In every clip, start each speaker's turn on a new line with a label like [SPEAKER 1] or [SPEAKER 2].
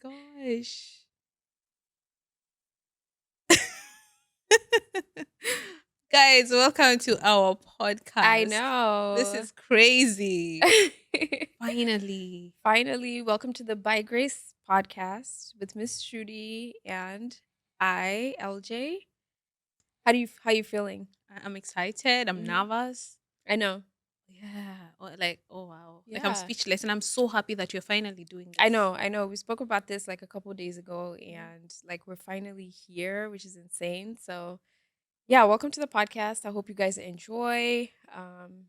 [SPEAKER 1] my gosh. Guys, welcome to our
[SPEAKER 2] I
[SPEAKER 1] podcast. This
[SPEAKER 2] know.
[SPEAKER 1] is crazy. Finally.
[SPEAKER 2] Finally, welcome to the By Grace podcast with Miss Trudy and LJ. How you feeling?
[SPEAKER 1] I'm excited. I'm
[SPEAKER 2] hmm
[SPEAKER 1] nervous.
[SPEAKER 2] I know.
[SPEAKER 1] Yeah. Oh wow. Like I'm
[SPEAKER 2] Yeah.
[SPEAKER 1] speechless and I'm so happy that you're finally doing
[SPEAKER 2] I
[SPEAKER 1] this.
[SPEAKER 2] know. I know. We spoke about this like a couple days ago
[SPEAKER 1] Yeah.
[SPEAKER 2] and like we're finally here, which is insane. So, yeah, welcome to the podcast. I hope you guys enjoy. And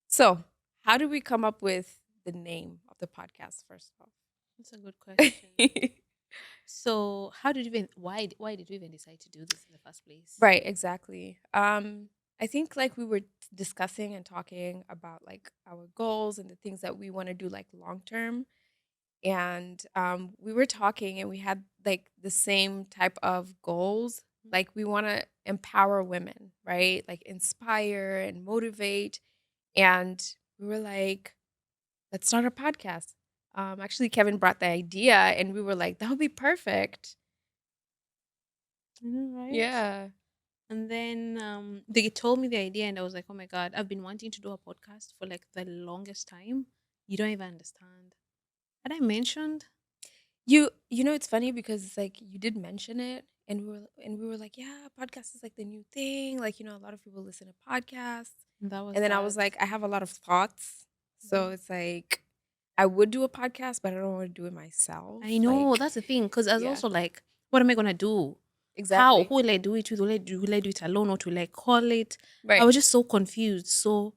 [SPEAKER 2] so, how did we come up with the name of the podcast first of
[SPEAKER 1] That's a good question.
[SPEAKER 2] all?
[SPEAKER 1] So how did you even why did you even decide to do this in the first place?
[SPEAKER 2] Right, exactly. I think like we were discussing and talking about like our goals and the things that we want to do like long term. And we were talking and we had like the same type of goals. Like we want to empower women, right? Like inspire and motivate. And we were like, let's start a podcast. Actually, Kevin brought the idea and we were like, that would be perfect.
[SPEAKER 1] Right?
[SPEAKER 2] Yeah.
[SPEAKER 1] And then they told me the idea, and I was like, oh my God, I've been wanting to do a podcast for like the longest time. You don't even understand. Had I mentioned?
[SPEAKER 2] You know it's funny because it's like you did mention it and we were like, yeah, podcast is like the new thing. Like, a lot of people listen to podcasts.
[SPEAKER 1] That was
[SPEAKER 2] And then I
[SPEAKER 1] that.
[SPEAKER 2] was like, I have a lot of thoughts. So
[SPEAKER 1] Mhm.
[SPEAKER 2] it's like I would do a podcast, but I don't want to do it myself.
[SPEAKER 1] I know,
[SPEAKER 2] Like,
[SPEAKER 1] that's the thing. Because I was
[SPEAKER 2] yeah,
[SPEAKER 1] also like, what am I going to do? How?
[SPEAKER 2] exactly.
[SPEAKER 1] Who will I do it with? Will I do it alone? What will I call it? I
[SPEAKER 2] Right.
[SPEAKER 1] was just so confused. So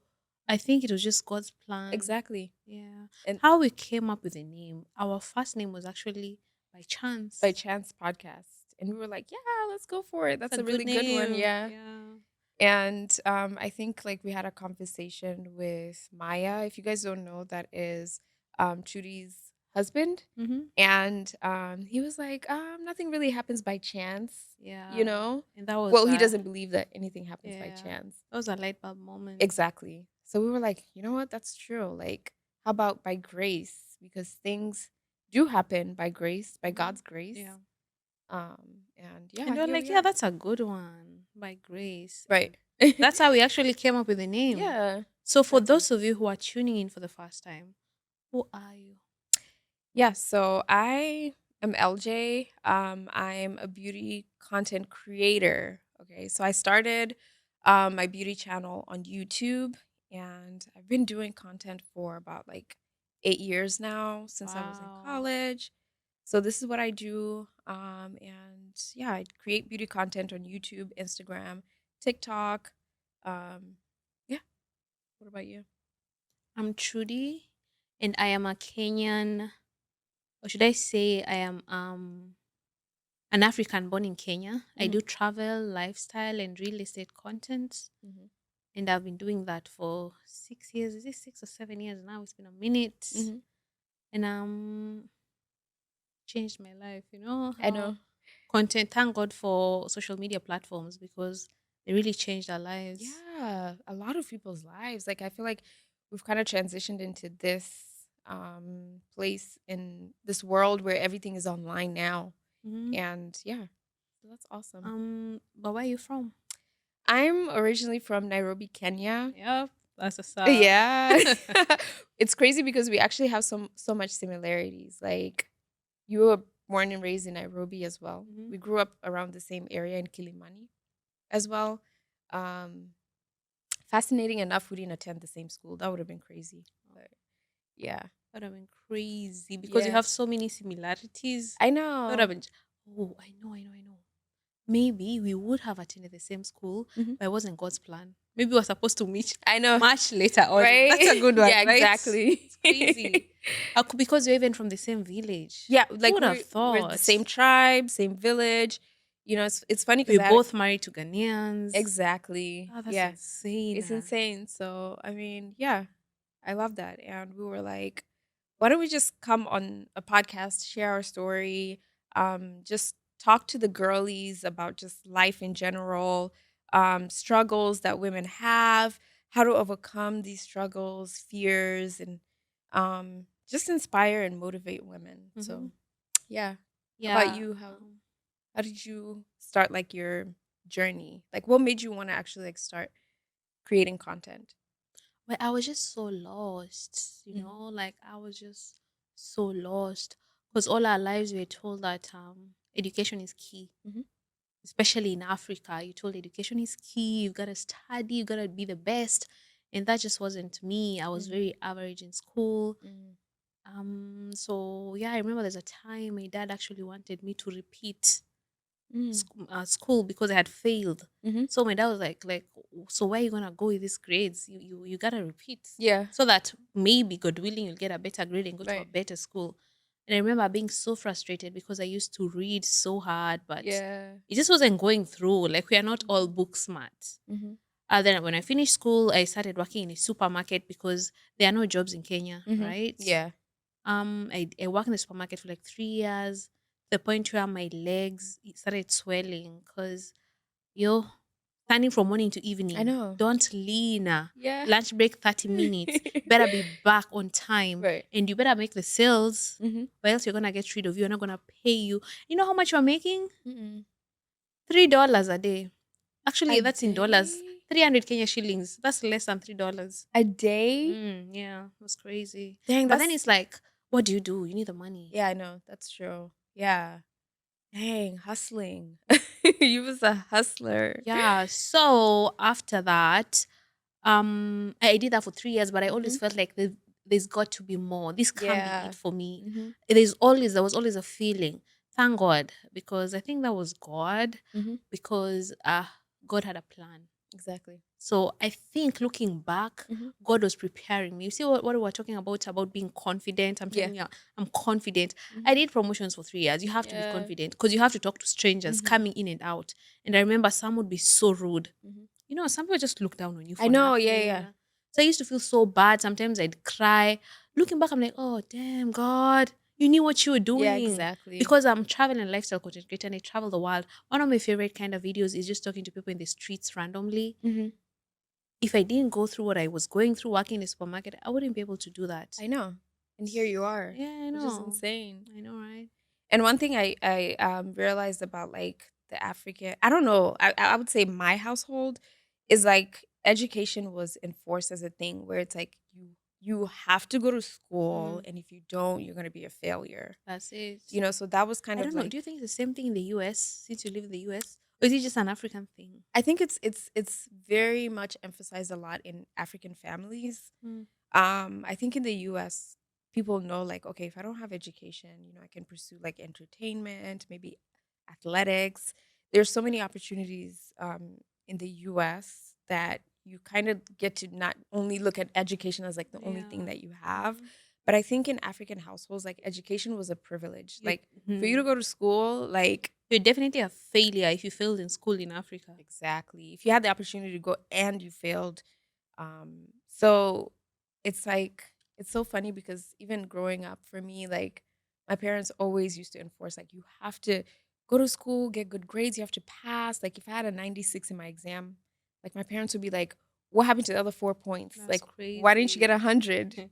[SPEAKER 1] I think it was just God's plan.
[SPEAKER 2] Exactly.
[SPEAKER 1] Yeah.
[SPEAKER 2] And
[SPEAKER 1] How we came up with a name. Our first name was actually by
[SPEAKER 2] by
[SPEAKER 1] chance.
[SPEAKER 2] chance podcast. And we were like, yeah, let's go for it.
[SPEAKER 1] It's
[SPEAKER 2] That's
[SPEAKER 1] a
[SPEAKER 2] a
[SPEAKER 1] good
[SPEAKER 2] really good one.
[SPEAKER 1] name.
[SPEAKER 2] Yeah.
[SPEAKER 1] Yeah.
[SPEAKER 2] And I think like we had a conversation with Maya. If you guys don't know, that is Trudy's husband.
[SPEAKER 1] Mm-hmm.
[SPEAKER 2] And he was like, nothing really happens by chance, you
[SPEAKER 1] Yeah.
[SPEAKER 2] know?
[SPEAKER 1] And that was
[SPEAKER 2] Well, he doesn't believe that anything happens by
[SPEAKER 1] yeah.
[SPEAKER 2] chance.
[SPEAKER 1] That was a light bulb moment.
[SPEAKER 2] Exactly. So we were like, you know what? That's true. Like, how about by grace? Because things do happen by grace, by
[SPEAKER 1] Mm-hmm.
[SPEAKER 2] God's grace.
[SPEAKER 1] Yeah.
[SPEAKER 2] And yeah,
[SPEAKER 1] And you're
[SPEAKER 2] here
[SPEAKER 1] like,
[SPEAKER 2] we
[SPEAKER 1] yeah,
[SPEAKER 2] are.
[SPEAKER 1] that's a good one by grace.
[SPEAKER 2] Right.
[SPEAKER 1] And that's how we actually came up with the name.
[SPEAKER 2] Yeah,
[SPEAKER 1] So for
[SPEAKER 2] exactly.
[SPEAKER 1] those of you who are tuning in for the first time, who are you?
[SPEAKER 2] Yeah, so I am LJ. I'm a beauty content creator. Okay, so I started my beauty channel on YouTube, and I've been doing content for about like 8 years now since I was in
[SPEAKER 1] Wow.
[SPEAKER 2] college. So this is what I do. And yeah, I create beauty content on YouTube, Instagram, TikTok. Um, yeah. What about you?
[SPEAKER 1] I'm Trudy and I am a Kenyan, or should I say I am an African born in Kenya. I
[SPEAKER 2] Mm-hmm.
[SPEAKER 1] do travel, lifestyle and real estate content.
[SPEAKER 2] Mm-hmm.
[SPEAKER 1] And I've been doing that for 6 years. Is it 6 or 7 years now? It's been a minute.
[SPEAKER 2] Mm-hmm.
[SPEAKER 1] And changed my life,
[SPEAKER 2] I
[SPEAKER 1] how
[SPEAKER 2] know.
[SPEAKER 1] content, thank God for social media platforms because they really changed our lives.
[SPEAKER 2] Yeah, a lot of people's lives. Like I feel like we've kind of transitioned into this place in this world where everything is online now.
[SPEAKER 1] Hmm.
[SPEAKER 2] And yeah, so that's awesome.
[SPEAKER 1] But where are you from?
[SPEAKER 2] I'm originally from Nairobi, Kenya.
[SPEAKER 1] Yep, that's a sub.
[SPEAKER 2] Yeah. It's crazy because we actually have so much similarities. Like you were born and raised in Nairobi as well.
[SPEAKER 1] Hmm.
[SPEAKER 2] We grew up around the same area in Kilimani as well. Um Fascinating enough, we didn't attend the same school. That would have been crazy. But yeah.
[SPEAKER 1] That would have been crazy because you
[SPEAKER 2] Yeah.
[SPEAKER 1] have so many similarities.
[SPEAKER 2] I
[SPEAKER 1] That would have
[SPEAKER 2] know.
[SPEAKER 1] been. Oh, I know. Maybe we would have attended the same school,
[SPEAKER 2] Mhm.
[SPEAKER 1] but it wasn't God's plan. Maybe we were supposed to meet
[SPEAKER 2] I know.
[SPEAKER 1] much later on. That's a
[SPEAKER 2] Right?
[SPEAKER 1] good one,
[SPEAKER 2] Yeah,
[SPEAKER 1] right?
[SPEAKER 2] exactly.
[SPEAKER 1] It's crazy. Because you're even from the same village.
[SPEAKER 2] Yeah,
[SPEAKER 1] Who
[SPEAKER 2] like
[SPEAKER 1] would have
[SPEAKER 2] we're the
[SPEAKER 1] thought?
[SPEAKER 2] same tribe, same village. It's funny
[SPEAKER 1] We
[SPEAKER 2] because I had
[SPEAKER 1] both married to Ghanaians.
[SPEAKER 2] exactly.
[SPEAKER 1] Oh, that's
[SPEAKER 2] Yeah.
[SPEAKER 1] insane.
[SPEAKER 2] It's insane. So I mean, yeah, I love that. And we were like, why don't we just come on a podcast, share our story, just talk to the girlies about just life in general, struggles that women have, how to overcome these struggles, fears, and just inspire and motivate women.
[SPEAKER 1] Hmm.
[SPEAKER 2] So yeah. How about
[SPEAKER 1] Yeah.
[SPEAKER 2] you? How did you start like your journey? Like what made you want to actually like start creating content?
[SPEAKER 1] But I was just so lost,
[SPEAKER 2] Mhm.
[SPEAKER 1] like I was just so lost because all our lives we were told that education is key,
[SPEAKER 2] Mhm.
[SPEAKER 1] especially in Africa. You told education is key, you gotta study, you gotta be the best. And that just wasn't me. I was
[SPEAKER 2] Mhm.
[SPEAKER 1] very average in school.
[SPEAKER 2] Mhm.
[SPEAKER 1] So yeah, I remember there's a time my dad actually wanted me to repeat
[SPEAKER 2] Mhm.
[SPEAKER 1] school because I had failed.
[SPEAKER 2] Mhm.
[SPEAKER 1] So my dad was like, so where are you gonna go with these grades? You gotta repeat
[SPEAKER 2] Yeah.
[SPEAKER 1] so that maybe God willing you'll get a better grade and go to a
[SPEAKER 2] Right.
[SPEAKER 1] better school. And I remember being so frustrated because I used to read so hard, but
[SPEAKER 2] Yeah.
[SPEAKER 1] it just wasn't going through. Like we are not all
[SPEAKER 2] Mhm.
[SPEAKER 1] book smart.
[SPEAKER 2] Mhm.
[SPEAKER 1] Then when I finished school, I started working in a supermarket because there are no jobs in Kenya,
[SPEAKER 2] Mhm.
[SPEAKER 1] right?
[SPEAKER 2] Yeah.
[SPEAKER 1] I worked in the supermarket for like 3 years. The point where my legs it started swelling because yo standing from morning to
[SPEAKER 2] I
[SPEAKER 1] evening.
[SPEAKER 2] know.
[SPEAKER 1] Don't lean.
[SPEAKER 2] Yeah.
[SPEAKER 1] Lunch break 30 minutes. Better be back on time,
[SPEAKER 2] Right.
[SPEAKER 1] and you better make the sales,
[SPEAKER 2] Mhm.
[SPEAKER 1] or else you're gonna get rid of you. You're not gonna pay you. You know how much you're making?
[SPEAKER 2] Mm-mm.
[SPEAKER 1] $3 a day. Actually,
[SPEAKER 2] A
[SPEAKER 1] that's in dollars.
[SPEAKER 2] day?
[SPEAKER 1] 300 Kenya shillings. That's less than $3.
[SPEAKER 2] A day?
[SPEAKER 1] Yeah, that's crazy.
[SPEAKER 2] Dang,
[SPEAKER 1] But then
[SPEAKER 2] that's
[SPEAKER 1] it's like, what do you do? You need the money.
[SPEAKER 2] yeah, I know. That's true. Yeah. Dang, hustling. You was a hustler.
[SPEAKER 1] Yeah. So after that, I did that for 3 years, but I always
[SPEAKER 2] Mhm.
[SPEAKER 1] felt like there's got to be more. This can't be it
[SPEAKER 2] Yeah.
[SPEAKER 1] for me.
[SPEAKER 2] Mhm.
[SPEAKER 1] There was always a feeling. Thank God, because I think that was God,
[SPEAKER 2] Mhm.
[SPEAKER 1] because God had a plan.
[SPEAKER 2] Exactly.
[SPEAKER 1] So I think looking back,
[SPEAKER 2] Mhm.
[SPEAKER 1] God was preparing me. You see what we were talking about being confident. I'm
[SPEAKER 2] Yeah.
[SPEAKER 1] telling you, I'm confident. I
[SPEAKER 2] Mhm.
[SPEAKER 1] did promotions for 3 years. You have to be
[SPEAKER 2] Yeah.
[SPEAKER 1] confident because you have to talk to strangers
[SPEAKER 2] Mhm.
[SPEAKER 1] coming in and out. And I remember some would be so rude.
[SPEAKER 2] Mhm.
[SPEAKER 1] Some people just look down on you
[SPEAKER 2] I
[SPEAKER 1] for
[SPEAKER 2] know. Yeah, yeah,
[SPEAKER 1] nothing.
[SPEAKER 2] yeah.
[SPEAKER 1] So I used to feel so bad. Sometimes I'd cry. Looking back, I'm like, oh, damn, God, you knew what you were
[SPEAKER 2] Yeah,
[SPEAKER 1] doing.
[SPEAKER 2] exactly.
[SPEAKER 1] Because I'm traveling and lifestyle content creator and I travel the world. One of my favorite kind of videos is just talking to people in the streets randomly.
[SPEAKER 2] Mhm.
[SPEAKER 1] If I didn't go through what I was going through working in a supermarket, I wouldn't be able to do that.
[SPEAKER 2] I know. And here you are,
[SPEAKER 1] Yeah, I
[SPEAKER 2] which is
[SPEAKER 1] know.
[SPEAKER 2] insane.
[SPEAKER 1] I know, right?
[SPEAKER 2] And one thing I realized about like the African, I don't know, I would say my household is like education was enforced as a thing where it's like you have to go to school
[SPEAKER 1] Mm,
[SPEAKER 2] and if you don't, you're gonna be a failure.
[SPEAKER 1] that's it.
[SPEAKER 2] So that was kind
[SPEAKER 1] I
[SPEAKER 2] of
[SPEAKER 1] don't know. Do
[SPEAKER 2] like
[SPEAKER 1] you think it's the same thing in the US since you live in the US? Or is it just an African thing?
[SPEAKER 2] I think it's very much emphasized a lot in African families.
[SPEAKER 1] Mm,
[SPEAKER 2] I think in the US, people know like, okay, if I don't have education, I can pursue like entertainment, maybe athletics. There's so many opportunities in the US that you kind of get to not only look at education as like the only thing
[SPEAKER 1] yeah.
[SPEAKER 2] that you have,
[SPEAKER 1] Mm-hmm.
[SPEAKER 2] but I think in African households, like education was a privilege.
[SPEAKER 1] You,
[SPEAKER 2] Like for you to
[SPEAKER 1] mhm.
[SPEAKER 2] go to school, like
[SPEAKER 1] You're definitely a failure if you failed in school in Africa.
[SPEAKER 2] exactly. If you had the opportunity to go and you failed, so it's like it's so funny because even growing up for me, like my parents always used to enforce like you have to go to school, get good grades, you have to pass. Like if I had a 96 in my exam, like my parents would be like, "What happened to the other 4 points?
[SPEAKER 1] That's
[SPEAKER 2] Like why didn't you get
[SPEAKER 1] crazy.
[SPEAKER 2] 100?"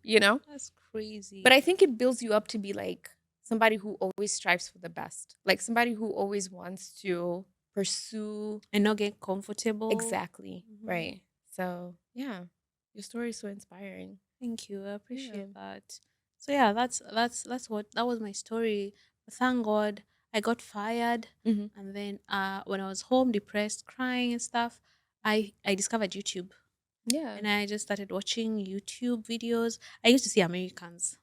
[SPEAKER 1] That's
[SPEAKER 2] But
[SPEAKER 1] crazy.
[SPEAKER 2] I think it builds you up to be like somebody who always strives for the best, like somebody who always wants to pursue
[SPEAKER 1] And not get comfortable.
[SPEAKER 2] exactly
[SPEAKER 1] Hmm.
[SPEAKER 2] right. So yeah, your story is so inspiring.
[SPEAKER 1] Thank you. I
[SPEAKER 2] Yeah.
[SPEAKER 1] appreciate that. So yeah, that's what that was my story. But thank God I got fired,
[SPEAKER 2] Mhm.
[SPEAKER 1] and then when I was home, depressed, crying and stuff, I discovered YouTube,
[SPEAKER 2] Yeah.
[SPEAKER 1] and I just started watching YouTube videos. I used to see Americans.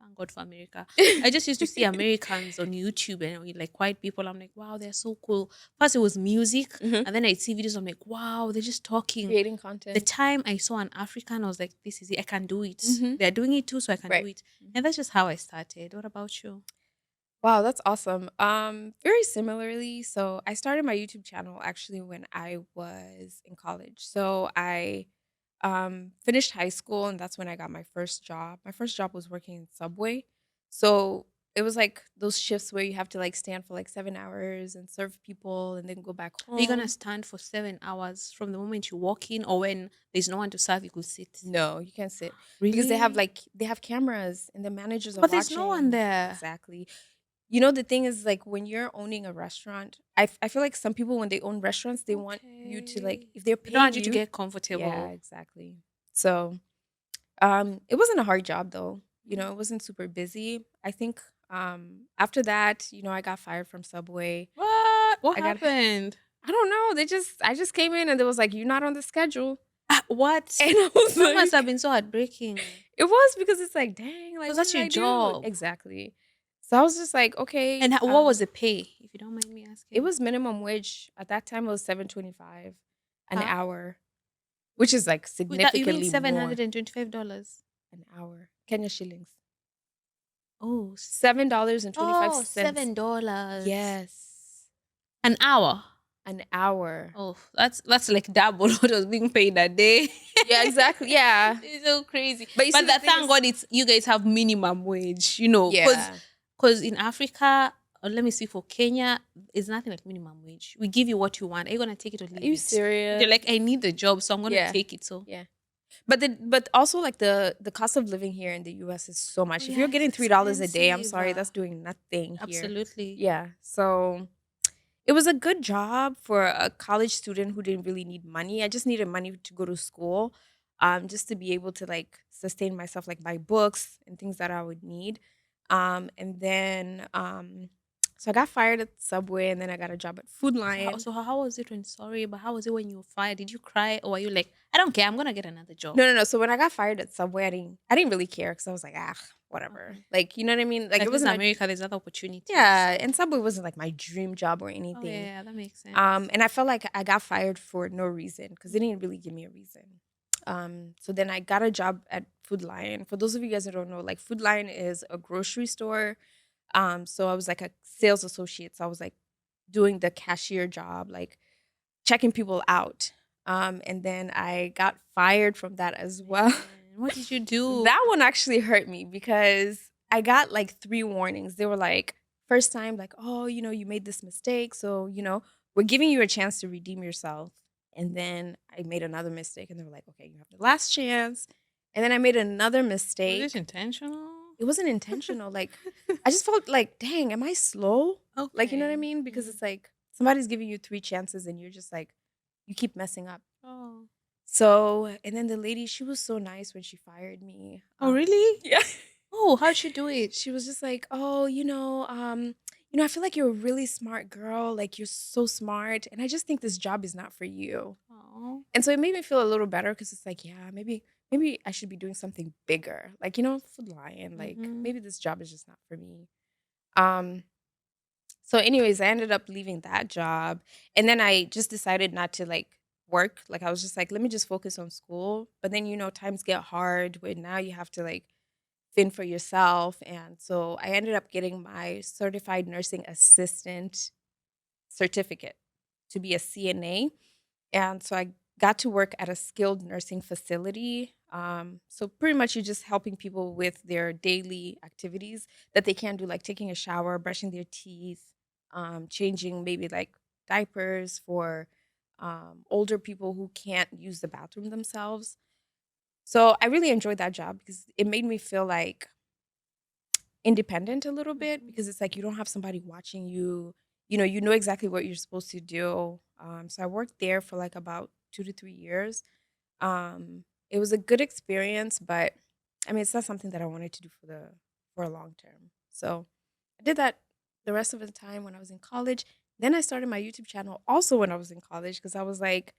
[SPEAKER 1] Thank God for America. I just used to see Americans on YouTube and with like white people. I'm like, wow, they're so cool. First, it was music,
[SPEAKER 2] Mhm.
[SPEAKER 1] and then I'd see videos. I'm like, wow, they're just talking.
[SPEAKER 2] Creating
[SPEAKER 1] The
[SPEAKER 2] content.
[SPEAKER 1] time I saw an African, I was like, this is it. I can do it.
[SPEAKER 2] Mhm.
[SPEAKER 1] They're doing it too, so I can do
[SPEAKER 2] Right.
[SPEAKER 1] it. And
[SPEAKER 2] Mhm.
[SPEAKER 1] that's just how I started. What about you?
[SPEAKER 2] Wow, that's awesome. Very similarly, so I started my YouTube channel actually when I was in college. So I finished high school and that's when I got my first job. My first job was working in Subway. So it was like those shifts where you have to like stand for like 7 hours and serve people and then go back
[SPEAKER 1] Are you gonna
[SPEAKER 2] home.
[SPEAKER 1] stand for 7 hours from the moment you walk in, or when there's no one to serve, you could sit?
[SPEAKER 2] No, you can't sit because
[SPEAKER 1] Really?
[SPEAKER 2] they have cameras and the managers are
[SPEAKER 1] But there's no one
[SPEAKER 2] watching.
[SPEAKER 1] there.
[SPEAKER 2] Exactly. You know, the thing is like when you're owning a restaurant, I feel like some people when they own restaurants, they want you to like
[SPEAKER 1] Okay.
[SPEAKER 2] if they're
[SPEAKER 1] They don't
[SPEAKER 2] paying
[SPEAKER 1] want you to
[SPEAKER 2] you.
[SPEAKER 1] get
[SPEAKER 2] Yeah,
[SPEAKER 1] comfortable.
[SPEAKER 2] exactly. So, it wasn't a hard job though. You know,
[SPEAKER 1] Mhm.
[SPEAKER 2] it wasn't super busy. I think after that, you know, I got fired from Subway.
[SPEAKER 1] What? What
[SPEAKER 2] I got
[SPEAKER 1] happened?
[SPEAKER 2] I don't know. I just came in and they was like, "You're not on the schedule."
[SPEAKER 1] Ah, what?
[SPEAKER 2] And I was
[SPEAKER 1] That must have
[SPEAKER 2] like,
[SPEAKER 1] been so heartbreaking.
[SPEAKER 2] it was because it's like, "Dang, like
[SPEAKER 1] Because
[SPEAKER 2] what
[SPEAKER 1] that's
[SPEAKER 2] did
[SPEAKER 1] your
[SPEAKER 2] I do?"
[SPEAKER 1] job.
[SPEAKER 2] Exactly. So I was just like, "Okay,
[SPEAKER 1] And what was the pay, if you don't mind me
[SPEAKER 2] it
[SPEAKER 1] asking?
[SPEAKER 2] was minimum wage. At that time it was 7.25 an
[SPEAKER 1] Huh?
[SPEAKER 2] hour, which is like
[SPEAKER 1] Wait, that you mean
[SPEAKER 2] significantly more
[SPEAKER 1] $725?
[SPEAKER 2] an hour. Kenya shillings.
[SPEAKER 1] Oh, oh,
[SPEAKER 2] $7.25.
[SPEAKER 1] $7
[SPEAKER 2] Yes.
[SPEAKER 1] an hour.
[SPEAKER 2] An hour.
[SPEAKER 1] Oh, that's like double what was being paid that day.
[SPEAKER 2] Yeah, exactly. Yeah.
[SPEAKER 1] It's so crazy.
[SPEAKER 2] But you see
[SPEAKER 1] But
[SPEAKER 2] the
[SPEAKER 1] that
[SPEAKER 2] thing
[SPEAKER 1] thank
[SPEAKER 2] is
[SPEAKER 1] God it's you guys have minimum wage, because
[SPEAKER 2] yeah.
[SPEAKER 1] in Africa, or let me see, for Kenya, it's nothing like minimum wage. We give you what you want. Are you gonna take it or
[SPEAKER 2] Are
[SPEAKER 1] leave
[SPEAKER 2] you
[SPEAKER 1] it? You're
[SPEAKER 2] serious?
[SPEAKER 1] like, I need the job, so I'm gonna
[SPEAKER 2] Yeah.
[SPEAKER 1] take it. So
[SPEAKER 2] Yeah. But also like the cost of living here in the US is so
[SPEAKER 1] oh
[SPEAKER 2] much. If you're
[SPEAKER 1] yeah, it's
[SPEAKER 2] getting $3 a day, I'm
[SPEAKER 1] expensive.
[SPEAKER 2] sorry, that's doing nothing here.
[SPEAKER 1] Absolutely.
[SPEAKER 2] Yeah. So it was a good job for a college student who didn't really need money. I just needed money to go to school, just to be able to like sustain myself, like buy books and things that I would need. And then so I got fired at Subway, and then I got a job at Food Lion.
[SPEAKER 1] So how was it when, sorry, but how was it when you were fired? Did you cry, or were you like, I don't care, I'm gonna get another job?
[SPEAKER 2] No, no, no. So when I got fired at Subway, I didn't really care because I was like, ah, whatever.
[SPEAKER 1] Okay.
[SPEAKER 2] Like, you know what I mean? Like, it
[SPEAKER 1] Like, this is
[SPEAKER 2] wasn't my
[SPEAKER 1] America, there's other opportunities.
[SPEAKER 2] yeah. And
[SPEAKER 1] So
[SPEAKER 2] Subway wasn't like my dream job or
[SPEAKER 1] oh yeah,
[SPEAKER 2] anything.
[SPEAKER 1] yeah, that makes sense.
[SPEAKER 2] And I felt like I got fired for no reason because they didn't really give me a reason. So then I got a job at Food Lion. For those of you guys that don't know, like Food Lion is a grocery store. So I was like a sales associate. So I was like doing the cashier job, like checking people out. And then I got fired from that as well.
[SPEAKER 1] Man, what did you do?
[SPEAKER 2] That one actually hurt me because I got like 3 warnings. They were like, first time, like, oh, you know, you made this mistake. So, you know, we're giving you a chance to redeem yourself. And then I made another mistake and they were like, okay, you have the last chance. And then I made another
[SPEAKER 1] Was it
[SPEAKER 2] mistake.
[SPEAKER 1] intentional?
[SPEAKER 2] It wasn't intentional. Like, I just felt like, dang, am I slow? Like, you know what I
[SPEAKER 1] Okay.
[SPEAKER 2] mean? Because
[SPEAKER 1] Mhm.
[SPEAKER 2] it's like somebody's giving you 3 chances and you're just like, you keep messing up.
[SPEAKER 1] Oh.
[SPEAKER 2] So, and then the lady, she was so nice when she fired me.
[SPEAKER 1] Oh, really?
[SPEAKER 2] Yeah.
[SPEAKER 1] Oh, how'd she do it?
[SPEAKER 2] She was just like, "Oh, I feel like you're a really smart girl. Like you're so smart, and I just think this job is not for you."
[SPEAKER 1] Oh.
[SPEAKER 2] And so it made me feel a little better because it's like, yeah, maybe I should be doing something bigger. Like, you know, Food Lion. Like
[SPEAKER 1] Mm-hmm.
[SPEAKER 2] maybe this job is just not for me. Um, so anyways, I ended up leaving that job, and then I just decided not to like work. Like I was just like, let me just focus on school. But then, times get hard when now you have to like fend for yourself. And so I ended up getting my certified nursing assistant certificate to be a CNA. And so I got to work at a skilled nursing facility. So pretty much you're just helping people with their daily activities that they can do, like taking a shower, brushing their teeth, changing maybe like diapers for older people who can't use the bathroom themselves. So I really enjoyed that job because it made me feel like independent a little bit
[SPEAKER 1] Mm-hmm.
[SPEAKER 2] because it's like you don't have somebody watching you. You know exactly what you're supposed to do. So I worked there for like about 2 to 3 years. It was a good experience, but I mean, it's not something that I wanted to do for a long term. So I did that the rest of the time when I was in college. Then I started my YouTube channel also when I was in college because I was like,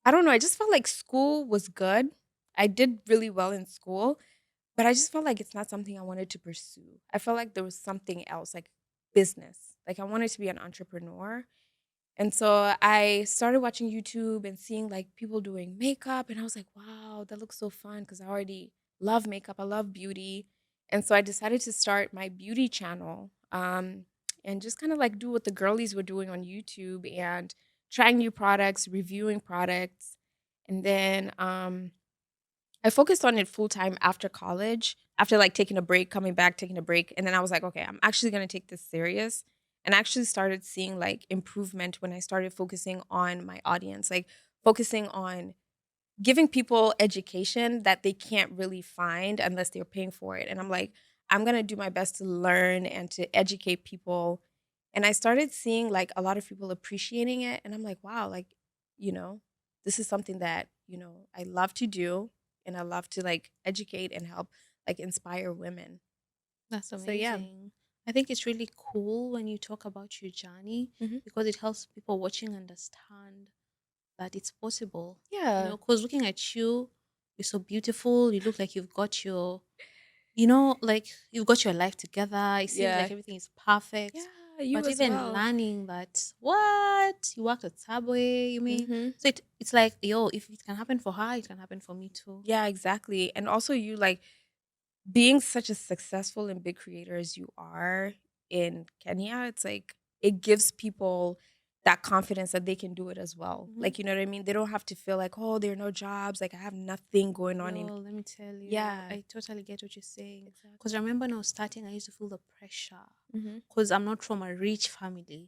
[SPEAKER 2] I don't know, I just felt like school was good. I did really well in school, but I just felt like it's not something I wanted to pursue. I felt like there was something else, like business. Like I wanted to be an entrepreneur. And so I started watching YouTube and seeing like people doing makeup. And I was like, wow, that looks so fun because I already love makeup. I love beauty. And so I decided to start my beauty channel, and just kind of like do what the girlies were doing on YouTube and trying new products, reviewing products. And then I focused on it full time after college, after like taking a break, coming back, taking a break. And then I was like, okay, I'm actually going to take this serious. And I actually started seeing like improvement when I started focusing on my audience, like focusing on giving people education that they can't really find unless they're paying for it. And I'm like, I'm going to do my best to learn and to educate people. And I started seeing like a lot of people appreciating it. And I'm like, wow, like, you know, this is something that, I love to do and I love to like educate and help like inspire women.
[SPEAKER 1] That's
[SPEAKER 2] So yeah.
[SPEAKER 1] amazing. I think it's really cool when you talk about your journey
[SPEAKER 2] Hmm.
[SPEAKER 1] because it helps people watching understand that it's possible.
[SPEAKER 2] Yeah.
[SPEAKER 1] Because looking at you, you're so beautiful. You look like you've got your, like you've got your life together. It seems
[SPEAKER 2] Yeah.
[SPEAKER 1] like everything is perfect.
[SPEAKER 2] Yeah. You
[SPEAKER 1] But
[SPEAKER 2] as
[SPEAKER 1] even
[SPEAKER 2] well.
[SPEAKER 1] learning that, what? You worked at Subway, you mean?
[SPEAKER 2] Hmm.
[SPEAKER 1] So it's like, yo, if it can happen for her, it can happen for me too.
[SPEAKER 2] Yeah, exactly. And also you like being such a successful and big creator as you are in Kenya, it's like it gives people that confidence that they can do it as well.
[SPEAKER 1] Hmm.
[SPEAKER 2] Like, you know what I mean? They don't have to feel like, oh, there are no jobs. Like, I have nothing going on in.
[SPEAKER 1] Yo, let me tell you,
[SPEAKER 2] Yeah,
[SPEAKER 1] I totally get what you're saying. Because I
[SPEAKER 2] exactly.
[SPEAKER 1] remember when I was starting, I used to feel the pressure.
[SPEAKER 2] Hmm.
[SPEAKER 1] Because I'm not from a rich family.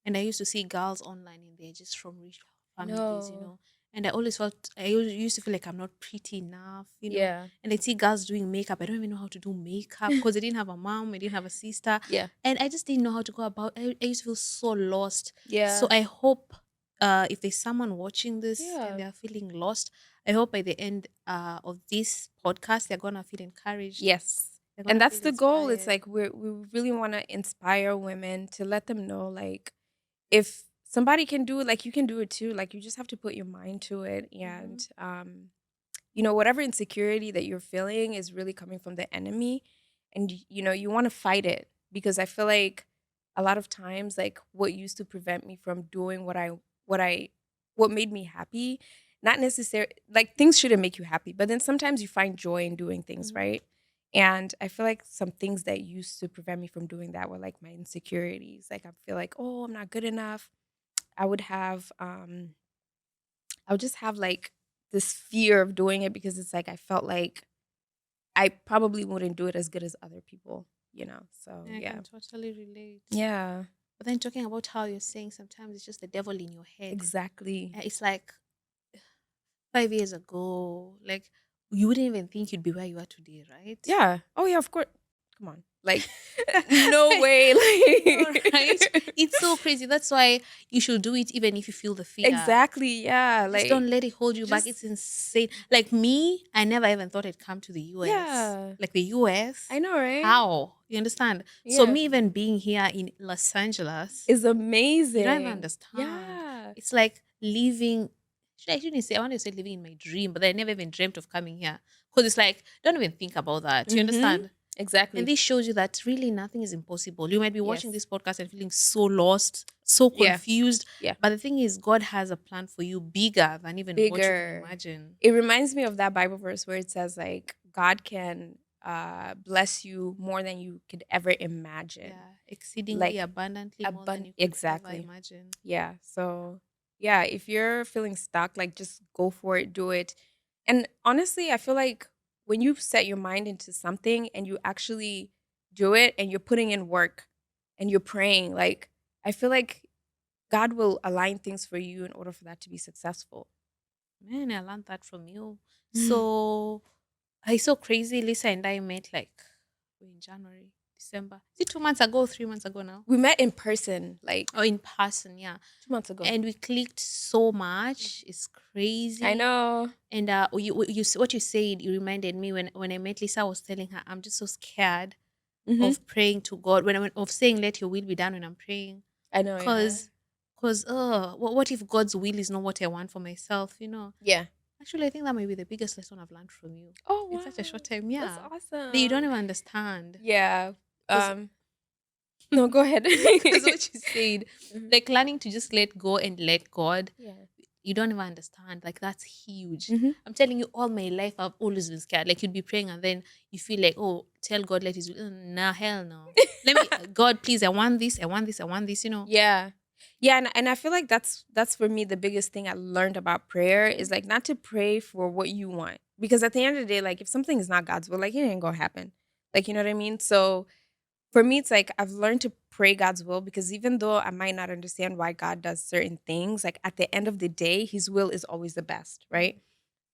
[SPEAKER 1] And I used to see girls online and they're just from rich
[SPEAKER 2] I
[SPEAKER 1] families.
[SPEAKER 2] know.
[SPEAKER 1] And I used to feel like I'm not pretty enough.
[SPEAKER 2] Yeah.
[SPEAKER 1] And I see girls doing makeup. I don't even know how to do makeup because I didn't have a mom, I didn't have a sister.
[SPEAKER 2] Yeah.
[SPEAKER 1] And I just didn't know how to go about I used to feel so lost. So
[SPEAKER 2] Yeah.
[SPEAKER 1] I hope if there's someone watching this and
[SPEAKER 2] Yeah.
[SPEAKER 1] they're feeling lost, I hope by the end of this podcast, they're going to feel encouraged.
[SPEAKER 2] Yes.
[SPEAKER 1] They're going
[SPEAKER 2] And
[SPEAKER 1] to
[SPEAKER 2] that's
[SPEAKER 1] feel
[SPEAKER 2] the goal. It's
[SPEAKER 1] inspired.
[SPEAKER 2] like we really want to inspire women to let them know, like, if somebody can do it, like you can do it too. Like you just have to put your mind to it.
[SPEAKER 1] Hmm.
[SPEAKER 2] And whatever insecurity that you're feeling is really coming from the enemy. And you want to fight it, because I feel like a lot of times, like, what used to prevent me from doing what made me happy, not necessarily like things shouldn't make you happy, but then sometimes you find joy in doing things,
[SPEAKER 1] Hmm.
[SPEAKER 2] right? And I feel like some things that used to prevent me from doing that were like my insecurities. Like I feel like, oh, I'm not good enough. I would have I would just have like this fear of doing it, because it's like I felt like I probably wouldn't do it as good as other people. So
[SPEAKER 1] I
[SPEAKER 2] yeah.
[SPEAKER 1] can totally relate.
[SPEAKER 2] Yeah,
[SPEAKER 1] But then talking about how you're saying sometimes it's just the devil in your head.
[SPEAKER 2] exactly.
[SPEAKER 1] It's like 5 years ago, like you wouldn't even think you'd be where you are today, right?
[SPEAKER 2] Yeah. Oh yeah, of course. Come on. Like no way.
[SPEAKER 1] I know, right?
[SPEAKER 2] Like
[SPEAKER 1] It's so crazy. That's why you should do it even if you feel the fear.
[SPEAKER 2] exactly. Yeah.
[SPEAKER 1] Just
[SPEAKER 2] Like
[SPEAKER 1] don't let it hold you back.
[SPEAKER 2] just
[SPEAKER 1] It's insane. Like me, I never even thought I'd come to the US.
[SPEAKER 2] yeah.
[SPEAKER 1] Like the US,
[SPEAKER 2] I know, right?
[SPEAKER 1] how? You understand? So
[SPEAKER 2] Yeah.
[SPEAKER 1] me even being here in Los Angeles,
[SPEAKER 2] Is
[SPEAKER 1] you don't even
[SPEAKER 2] amazing.
[SPEAKER 1] understand.
[SPEAKER 2] Yeah.
[SPEAKER 1] It's like living. I shouldn't say. I want to say living in my dream, but I never even dreamt of coming here because it's like don't even think about that. You
[SPEAKER 2] Mhm.
[SPEAKER 1] understand? And
[SPEAKER 2] Exactly.
[SPEAKER 1] this shows you that really nothing is impossible. You might be watching
[SPEAKER 2] Yes.
[SPEAKER 1] this podcast and feeling so lost, so
[SPEAKER 2] Yeah.
[SPEAKER 1] confused,
[SPEAKER 2] Yeah.
[SPEAKER 1] but the thing is, God has a plan for you bigger than even what you can
[SPEAKER 2] Bigger.
[SPEAKER 1] imagine.
[SPEAKER 2] It reminds me of that Bible verse where it says like God can bless you more than you could ever imagine.
[SPEAKER 1] Yeah, exceedingly
[SPEAKER 2] Like
[SPEAKER 1] abundantly more than you could ever
[SPEAKER 2] exactly.
[SPEAKER 1] imagine.
[SPEAKER 2] Yeah. So yeah, if you're feeling stuck, like just go for it, do it. And honestly, I feel like when you set your mind into something and you actually do it and you're putting in work and you're praying, like I feel like God will align things for you in order for that to be successful.
[SPEAKER 1] Man, I learned that from you. So it's so crazy. Lisa and I met like in January, December. Is it 2 months ago, 3 months ago now?
[SPEAKER 2] We met in person like
[SPEAKER 1] Oh, in person, yeah.
[SPEAKER 2] 2 months ago.
[SPEAKER 1] And we clicked so much. It's
[SPEAKER 2] I
[SPEAKER 1] crazy.
[SPEAKER 2] know.
[SPEAKER 1] And what you said, you reminded me when I met Lisa. I was telling her I'm just so scared
[SPEAKER 2] Mhm.
[SPEAKER 1] of praying to God of saying let Your will be done when I'm praying,
[SPEAKER 2] I know, yeah.
[SPEAKER 1] cause what if God's will is not what I want for myself?
[SPEAKER 2] Yeah.
[SPEAKER 1] Actually, I think that might be the biggest lesson I've learned from you
[SPEAKER 2] Oh,
[SPEAKER 1] in such a short
[SPEAKER 2] wow.
[SPEAKER 1] time.
[SPEAKER 2] That's
[SPEAKER 1] Yeah, that you don't
[SPEAKER 2] awesome.
[SPEAKER 1] even understand.
[SPEAKER 2] Yeah.
[SPEAKER 1] Because
[SPEAKER 2] Um, no, go ahead.
[SPEAKER 1] because what you said,
[SPEAKER 2] Mhm.
[SPEAKER 1] like learning to just let go and let God,
[SPEAKER 2] Yeah.
[SPEAKER 1] you don't even understand. Like that's huge.
[SPEAKER 2] Mhm.
[SPEAKER 1] I'm telling you, all my life I've always been scared. Like you'd be praying and then you feel like, oh, tell God let His will. Nah, hell no. Let me, God, please, I want this, I want this, I want this.
[SPEAKER 2] Yeah. Yeah, and I feel like that's for me the biggest thing I learned about prayer is like not to pray for what you want. Because at the end of the day, like if something is not God's will, like it ain't gonna happen. Like you know what I mean? So for me, it's like I've learned to pray God's will because even though I might not understand why God does certain things, like at the end of the day, his will is always the best, right?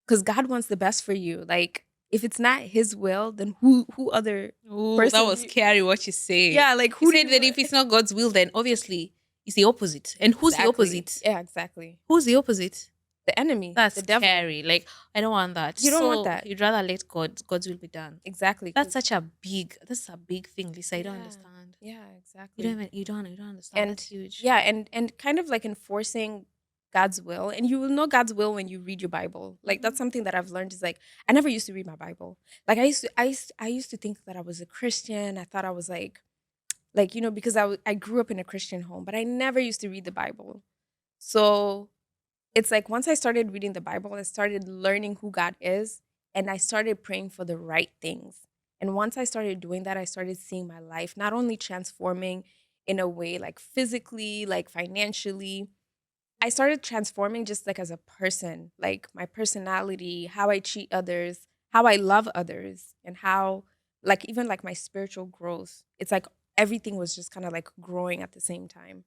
[SPEAKER 2] Because God wants the best for you. Like if it's not his will, then who other
[SPEAKER 1] Oh, that
[SPEAKER 2] person
[SPEAKER 1] was scary what you say.
[SPEAKER 2] yeah, like
[SPEAKER 1] You
[SPEAKER 2] who do
[SPEAKER 1] said
[SPEAKER 2] you
[SPEAKER 1] that
[SPEAKER 2] want?
[SPEAKER 1] if it's not God's will, then obviously it's the opposite. And who's the
[SPEAKER 2] Exactly.
[SPEAKER 1] opposite?
[SPEAKER 2] Yeah, exactly.
[SPEAKER 1] Who's the opposite?
[SPEAKER 2] The enemy,
[SPEAKER 1] That's
[SPEAKER 2] the devil.
[SPEAKER 1] scary. Like I don't want that.
[SPEAKER 2] You don't want
[SPEAKER 1] So
[SPEAKER 2] that.
[SPEAKER 1] you'd rather let God's will be done.
[SPEAKER 2] Exactly.
[SPEAKER 1] That's
[SPEAKER 2] Because
[SPEAKER 1] such a big. That's a big thing, Lisa. You don't
[SPEAKER 2] yeah.
[SPEAKER 1] understand.
[SPEAKER 2] Yeah,
[SPEAKER 1] You don't
[SPEAKER 2] exactly.
[SPEAKER 1] even. You don't understand. That's
[SPEAKER 2] And
[SPEAKER 1] huge.
[SPEAKER 2] yeah, and kind of like enforcing God's will. And you will know God's will when you read your Bible. Like
[SPEAKER 1] Hmm.
[SPEAKER 2] that's something that I've learned is like I never used to read my Bible. Like I used to think that I was a Christian. I thought I was like because I grew up in a Christian home, but I never used to read the Bible. So it's like once I started reading the Bible, I started learning who God is and I started praying for the right things. And once I started doing that, I started seeing my life not only transforming in a way like physically, like financially, I started transforming just like as a person, like my personality, how I treat others, how I love others, and how like even like my spiritual growth. It's like everything was just kind of like growing at the same time.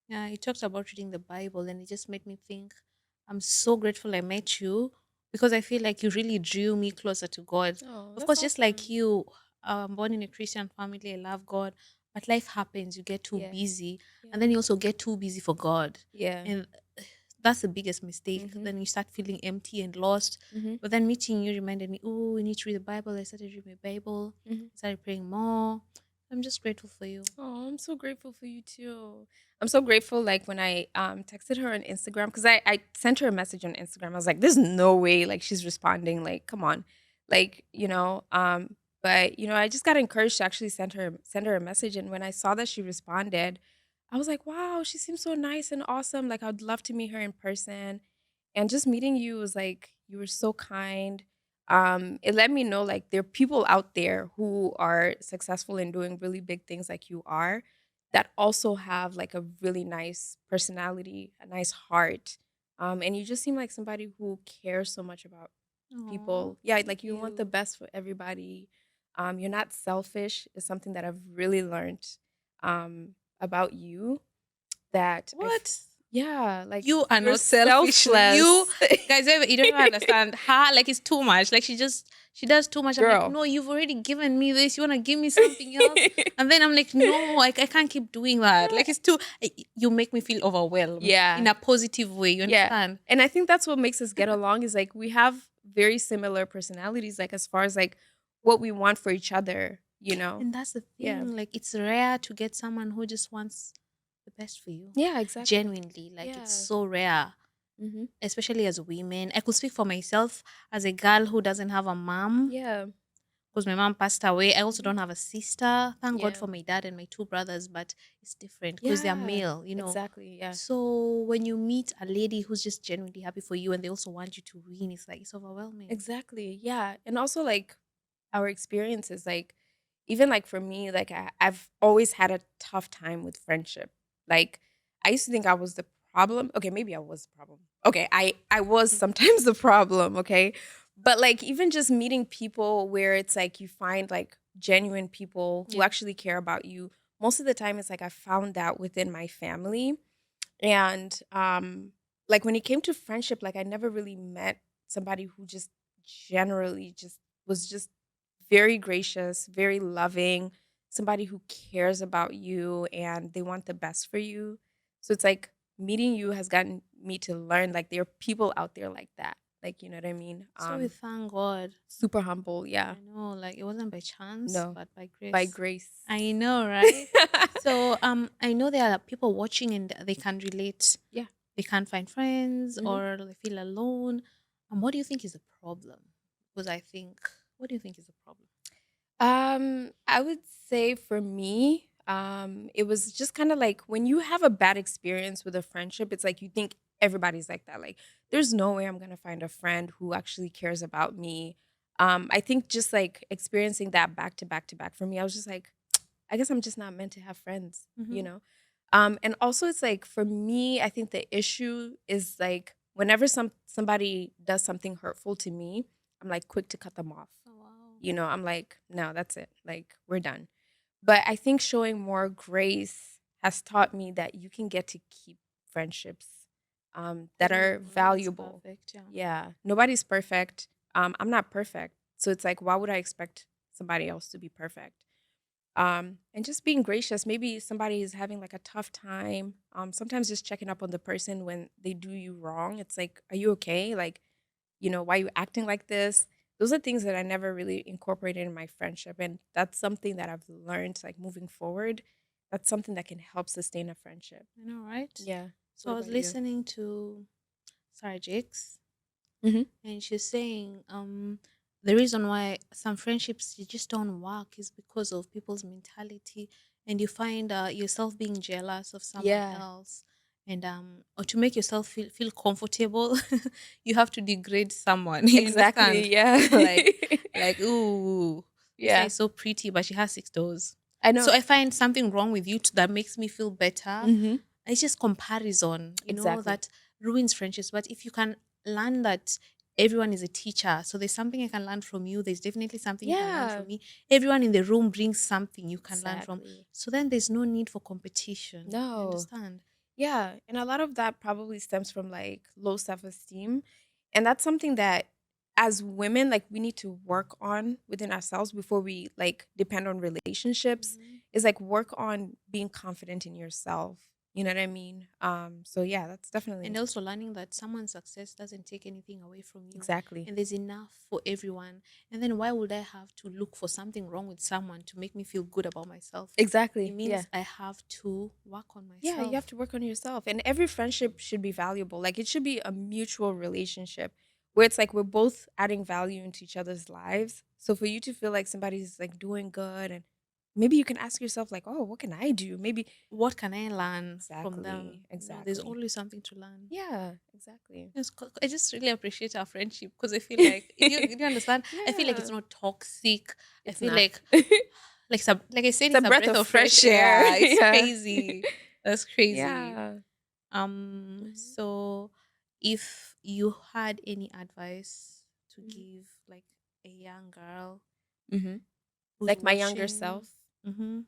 [SPEAKER 1] Yeah, you talked about reading the Bible, and it just made me think. I'm so grateful I met you because I feel like you really drew me closer to God.
[SPEAKER 2] Oh,
[SPEAKER 1] Of
[SPEAKER 2] that's
[SPEAKER 1] course, just like
[SPEAKER 2] awesome.
[SPEAKER 1] you, I'm born in a Christian family. I love God, but life happens. You get too
[SPEAKER 2] Yeah.
[SPEAKER 1] busy, and
[SPEAKER 2] Yeah.
[SPEAKER 1] then you also get too busy for God,
[SPEAKER 2] Yeah.
[SPEAKER 1] and that's the biggest mistake.
[SPEAKER 2] Mhm.
[SPEAKER 1] Then you start feeling empty and lost.
[SPEAKER 2] Mhm.
[SPEAKER 1] But then meeting you reminded me, oh, we need to read the Bible. I started reading my Bible.
[SPEAKER 2] Mhm.
[SPEAKER 1] I started praying more. I'm just grateful for you.
[SPEAKER 2] Oh, I'm so grateful for you too. I'm so grateful like when I texted her on Instagram because I sent her a message on Instagram. I was like, there's no way like she's responding. Like, come on. Like, but I just got encouraged to actually send her a message. And when I saw that she responded, I was like, wow, she seems so nice and awesome. Like I'd love to meet her in person. And just meeting you was like, you were so kind. It let me know like there are people out there who are successful in doing really big things like you are that also have like a really nice personality, a nice heart. And you just seem like somebody who cares so much about
[SPEAKER 1] Oh,
[SPEAKER 2] people. Yeah,
[SPEAKER 1] thank
[SPEAKER 2] like you want the
[SPEAKER 1] you.
[SPEAKER 2] best for everybody. You're not selfish is something that I've really learned about you that
[SPEAKER 1] What?
[SPEAKER 2] yeah, like
[SPEAKER 1] You are
[SPEAKER 2] you're
[SPEAKER 1] not selfish. You
[SPEAKER 2] selfless.
[SPEAKER 1] guys, you don't even understand her. Like it's too much. Like she does too much. I'm like,
[SPEAKER 2] Girl.
[SPEAKER 1] no, you've already given me this. You wanna give me something else? And then I'm like, no, I can't keep doing that. Like it's too. You make me feel overwhelmed in
[SPEAKER 2] Yeah.
[SPEAKER 1] a positive way. You
[SPEAKER 2] Yeah.
[SPEAKER 1] understand?
[SPEAKER 2] And I think that's what makes us get along is like we have very similar personalities, like as far as like what we want for each other.
[SPEAKER 1] And that's the
[SPEAKER 2] Yeah.
[SPEAKER 1] thing. Like it's rare to get someone who just wants the best for you.
[SPEAKER 2] Yeah, exactly.
[SPEAKER 1] Genuinely, like it's
[SPEAKER 2] Yeah.
[SPEAKER 1] so rare,
[SPEAKER 2] Hmm.
[SPEAKER 1] especially as women. I could speak for myself as a girl who doesn't have a mom
[SPEAKER 2] Yeah.
[SPEAKER 1] because my mom passed away. I also
[SPEAKER 2] Hmm.
[SPEAKER 1] don't have a sister. Thank God
[SPEAKER 2] Yeah.
[SPEAKER 1] for my dad and my two brothers, but it's different because they're
[SPEAKER 2] Yeah.
[SPEAKER 1] male.
[SPEAKER 2] Exactly. Yeah.
[SPEAKER 1] So when you meet a lady who's just genuinely happy for you and they also want you to win, it's like it's overwhelming.
[SPEAKER 2] Exactly. Yeah. And also like our experiences, like even like for me, like I've always had a tough time with friendship. Like I used to think I was the problem. Okay, maybe I was the problem. Okay, I was
[SPEAKER 1] Mhm.
[SPEAKER 2] sometimes the problem, okay? But like even just meeting people where it's like you find like genuine people who
[SPEAKER 1] Yeah.
[SPEAKER 2] actually care about you. Most of the time it's like I found that within my family. And like when it came to friendship, like I never really met somebody who just generally just was just very gracious, very loving, somebody who cares about you and they want the best for you. So it's like meeting you has gotten me to learn like there are people out there like that. Like, you know what I mean?
[SPEAKER 1] So we thank God.
[SPEAKER 2] Super humble, yeah.
[SPEAKER 1] I know, like it wasn't by chance,
[SPEAKER 2] No,
[SPEAKER 1] but by
[SPEAKER 2] by
[SPEAKER 1] grace.
[SPEAKER 2] grace.
[SPEAKER 1] I know, right? So I know there are people watching and they can relate.
[SPEAKER 2] Yeah.
[SPEAKER 1] They can't find friends
[SPEAKER 2] Hmm.
[SPEAKER 1] or they feel alone. What do you think is the problem? Because I think, what do you think is the problem?
[SPEAKER 2] I would say for me, it was just kind of like when you have a bad experience with a friendship, it's like you think everybody's like that. Like, there's no way I'm gonna find a friend who actually cares about me. I think just like experiencing that back to back to back for me, I was just like, I guess I'm just not meant to have friends, you
[SPEAKER 1] Hmm.
[SPEAKER 2] know? And also it's like for me, I think the issue is like whenever somebody does something hurtful to me, I'm like quick to cut them off.
[SPEAKER 1] Oh, wow.
[SPEAKER 2] I'm like, no, that's it. Like we're done. But I think showing more grace has taught me that you can get to keep friendships that
[SPEAKER 1] Because
[SPEAKER 2] are
[SPEAKER 1] no one's
[SPEAKER 2] valuable.
[SPEAKER 1] perfect. Yeah.
[SPEAKER 2] Yeah, nobody's perfect. I'm not perfect, so it's like, why would I expect somebody else to be perfect? And just being gracious. Maybe somebody is having like a tough time. Sometimes just checking up on the person when they do you wrong. It's like, are you okay? Like, why are you acting like this? Those are things that I never really incorporated in my friendship. And that's something that I've learned, like moving forward. That's something that can help sustain a friendship.
[SPEAKER 1] I know, right?
[SPEAKER 2] Yeah.
[SPEAKER 1] So
[SPEAKER 2] What
[SPEAKER 1] I was
[SPEAKER 2] about you?
[SPEAKER 1] listening to Sarah Jakes,
[SPEAKER 2] Mm-hmm.
[SPEAKER 1] and she's saying the reason why some friendships you just don't work is because of people's mentality, and you find yourself being jealous of someone
[SPEAKER 2] Yeah,
[SPEAKER 1] else, and or to make yourself feel comfortable you have to degrade someone. You understand?
[SPEAKER 2] exactly. Yeah.
[SPEAKER 1] like ooh, this guy
[SPEAKER 2] Yeah.
[SPEAKER 1] is so pretty but she has 6 doors.
[SPEAKER 2] I
[SPEAKER 1] So
[SPEAKER 2] know.
[SPEAKER 1] I find something wrong with you that makes me feel better.
[SPEAKER 2] Mm-hmm.
[SPEAKER 1] It's just comparison,
[SPEAKER 2] Exactly.
[SPEAKER 1] that ruins friendships. But if you can learn that everyone is a teacher, so there's something I can learn from you, there's definitely something you can learn
[SPEAKER 2] Yeah.
[SPEAKER 1] from me. Everyone in the room brings something you can learn from.
[SPEAKER 2] Exactly.
[SPEAKER 1] So then there's no need for competition. You
[SPEAKER 2] No.
[SPEAKER 1] understand?
[SPEAKER 2] Yeah, and a lot of that probably stems from like low self-esteem. And that's something that as women like we need to work on within ourselves before we like depend on relationships.
[SPEAKER 1] Mhm.
[SPEAKER 2] Is like work on being confident in yourself. You know what I mean? So yeah, that's
[SPEAKER 1] And
[SPEAKER 2] definitely
[SPEAKER 1] also learning that someone's success doesn't take anything away from you,
[SPEAKER 2] exactly.
[SPEAKER 1] and there's enough for everyone. And then why would I have to look for something wrong with someone to make me feel good about myself? It
[SPEAKER 2] Exactly. Yeah.
[SPEAKER 1] means I have to work on
[SPEAKER 2] Yeah, you have
[SPEAKER 1] myself.
[SPEAKER 2] to work on yourself. And every friendship should be valuable. Like it should be a mutual relationship where it's like we're both adding value into each other's lives. So for you to feel like somebody's like doing good and maybe you can ask yourself like, "Oh, what can I do?" Maybe
[SPEAKER 1] What can I learn from
[SPEAKER 2] exactly.
[SPEAKER 1] them? There's
[SPEAKER 2] Exactly.
[SPEAKER 1] always something to learn.
[SPEAKER 2] Yeah, exactly.
[SPEAKER 1] Yes, I just really appreciate our friendship because I feel like if you understand, I feel like it's
[SPEAKER 2] Yeah.
[SPEAKER 1] not toxic. I
[SPEAKER 2] It's
[SPEAKER 1] feel
[SPEAKER 2] not.
[SPEAKER 1] like I said,
[SPEAKER 2] It's a
[SPEAKER 1] it's a
[SPEAKER 2] breath
[SPEAKER 1] breath
[SPEAKER 2] of
[SPEAKER 1] of fresh
[SPEAKER 2] fresh air.
[SPEAKER 1] air. It's
[SPEAKER 2] Yeah.
[SPEAKER 1] crazy. That's crazy.
[SPEAKER 2] Yeah. Mhm.
[SPEAKER 1] So if you had any advice to
[SPEAKER 2] Mhm.
[SPEAKER 1] give like a young girl
[SPEAKER 2] Mhm.
[SPEAKER 1] who's
[SPEAKER 2] Like my younger
[SPEAKER 1] watching,
[SPEAKER 2] self.
[SPEAKER 1] mm-hmm,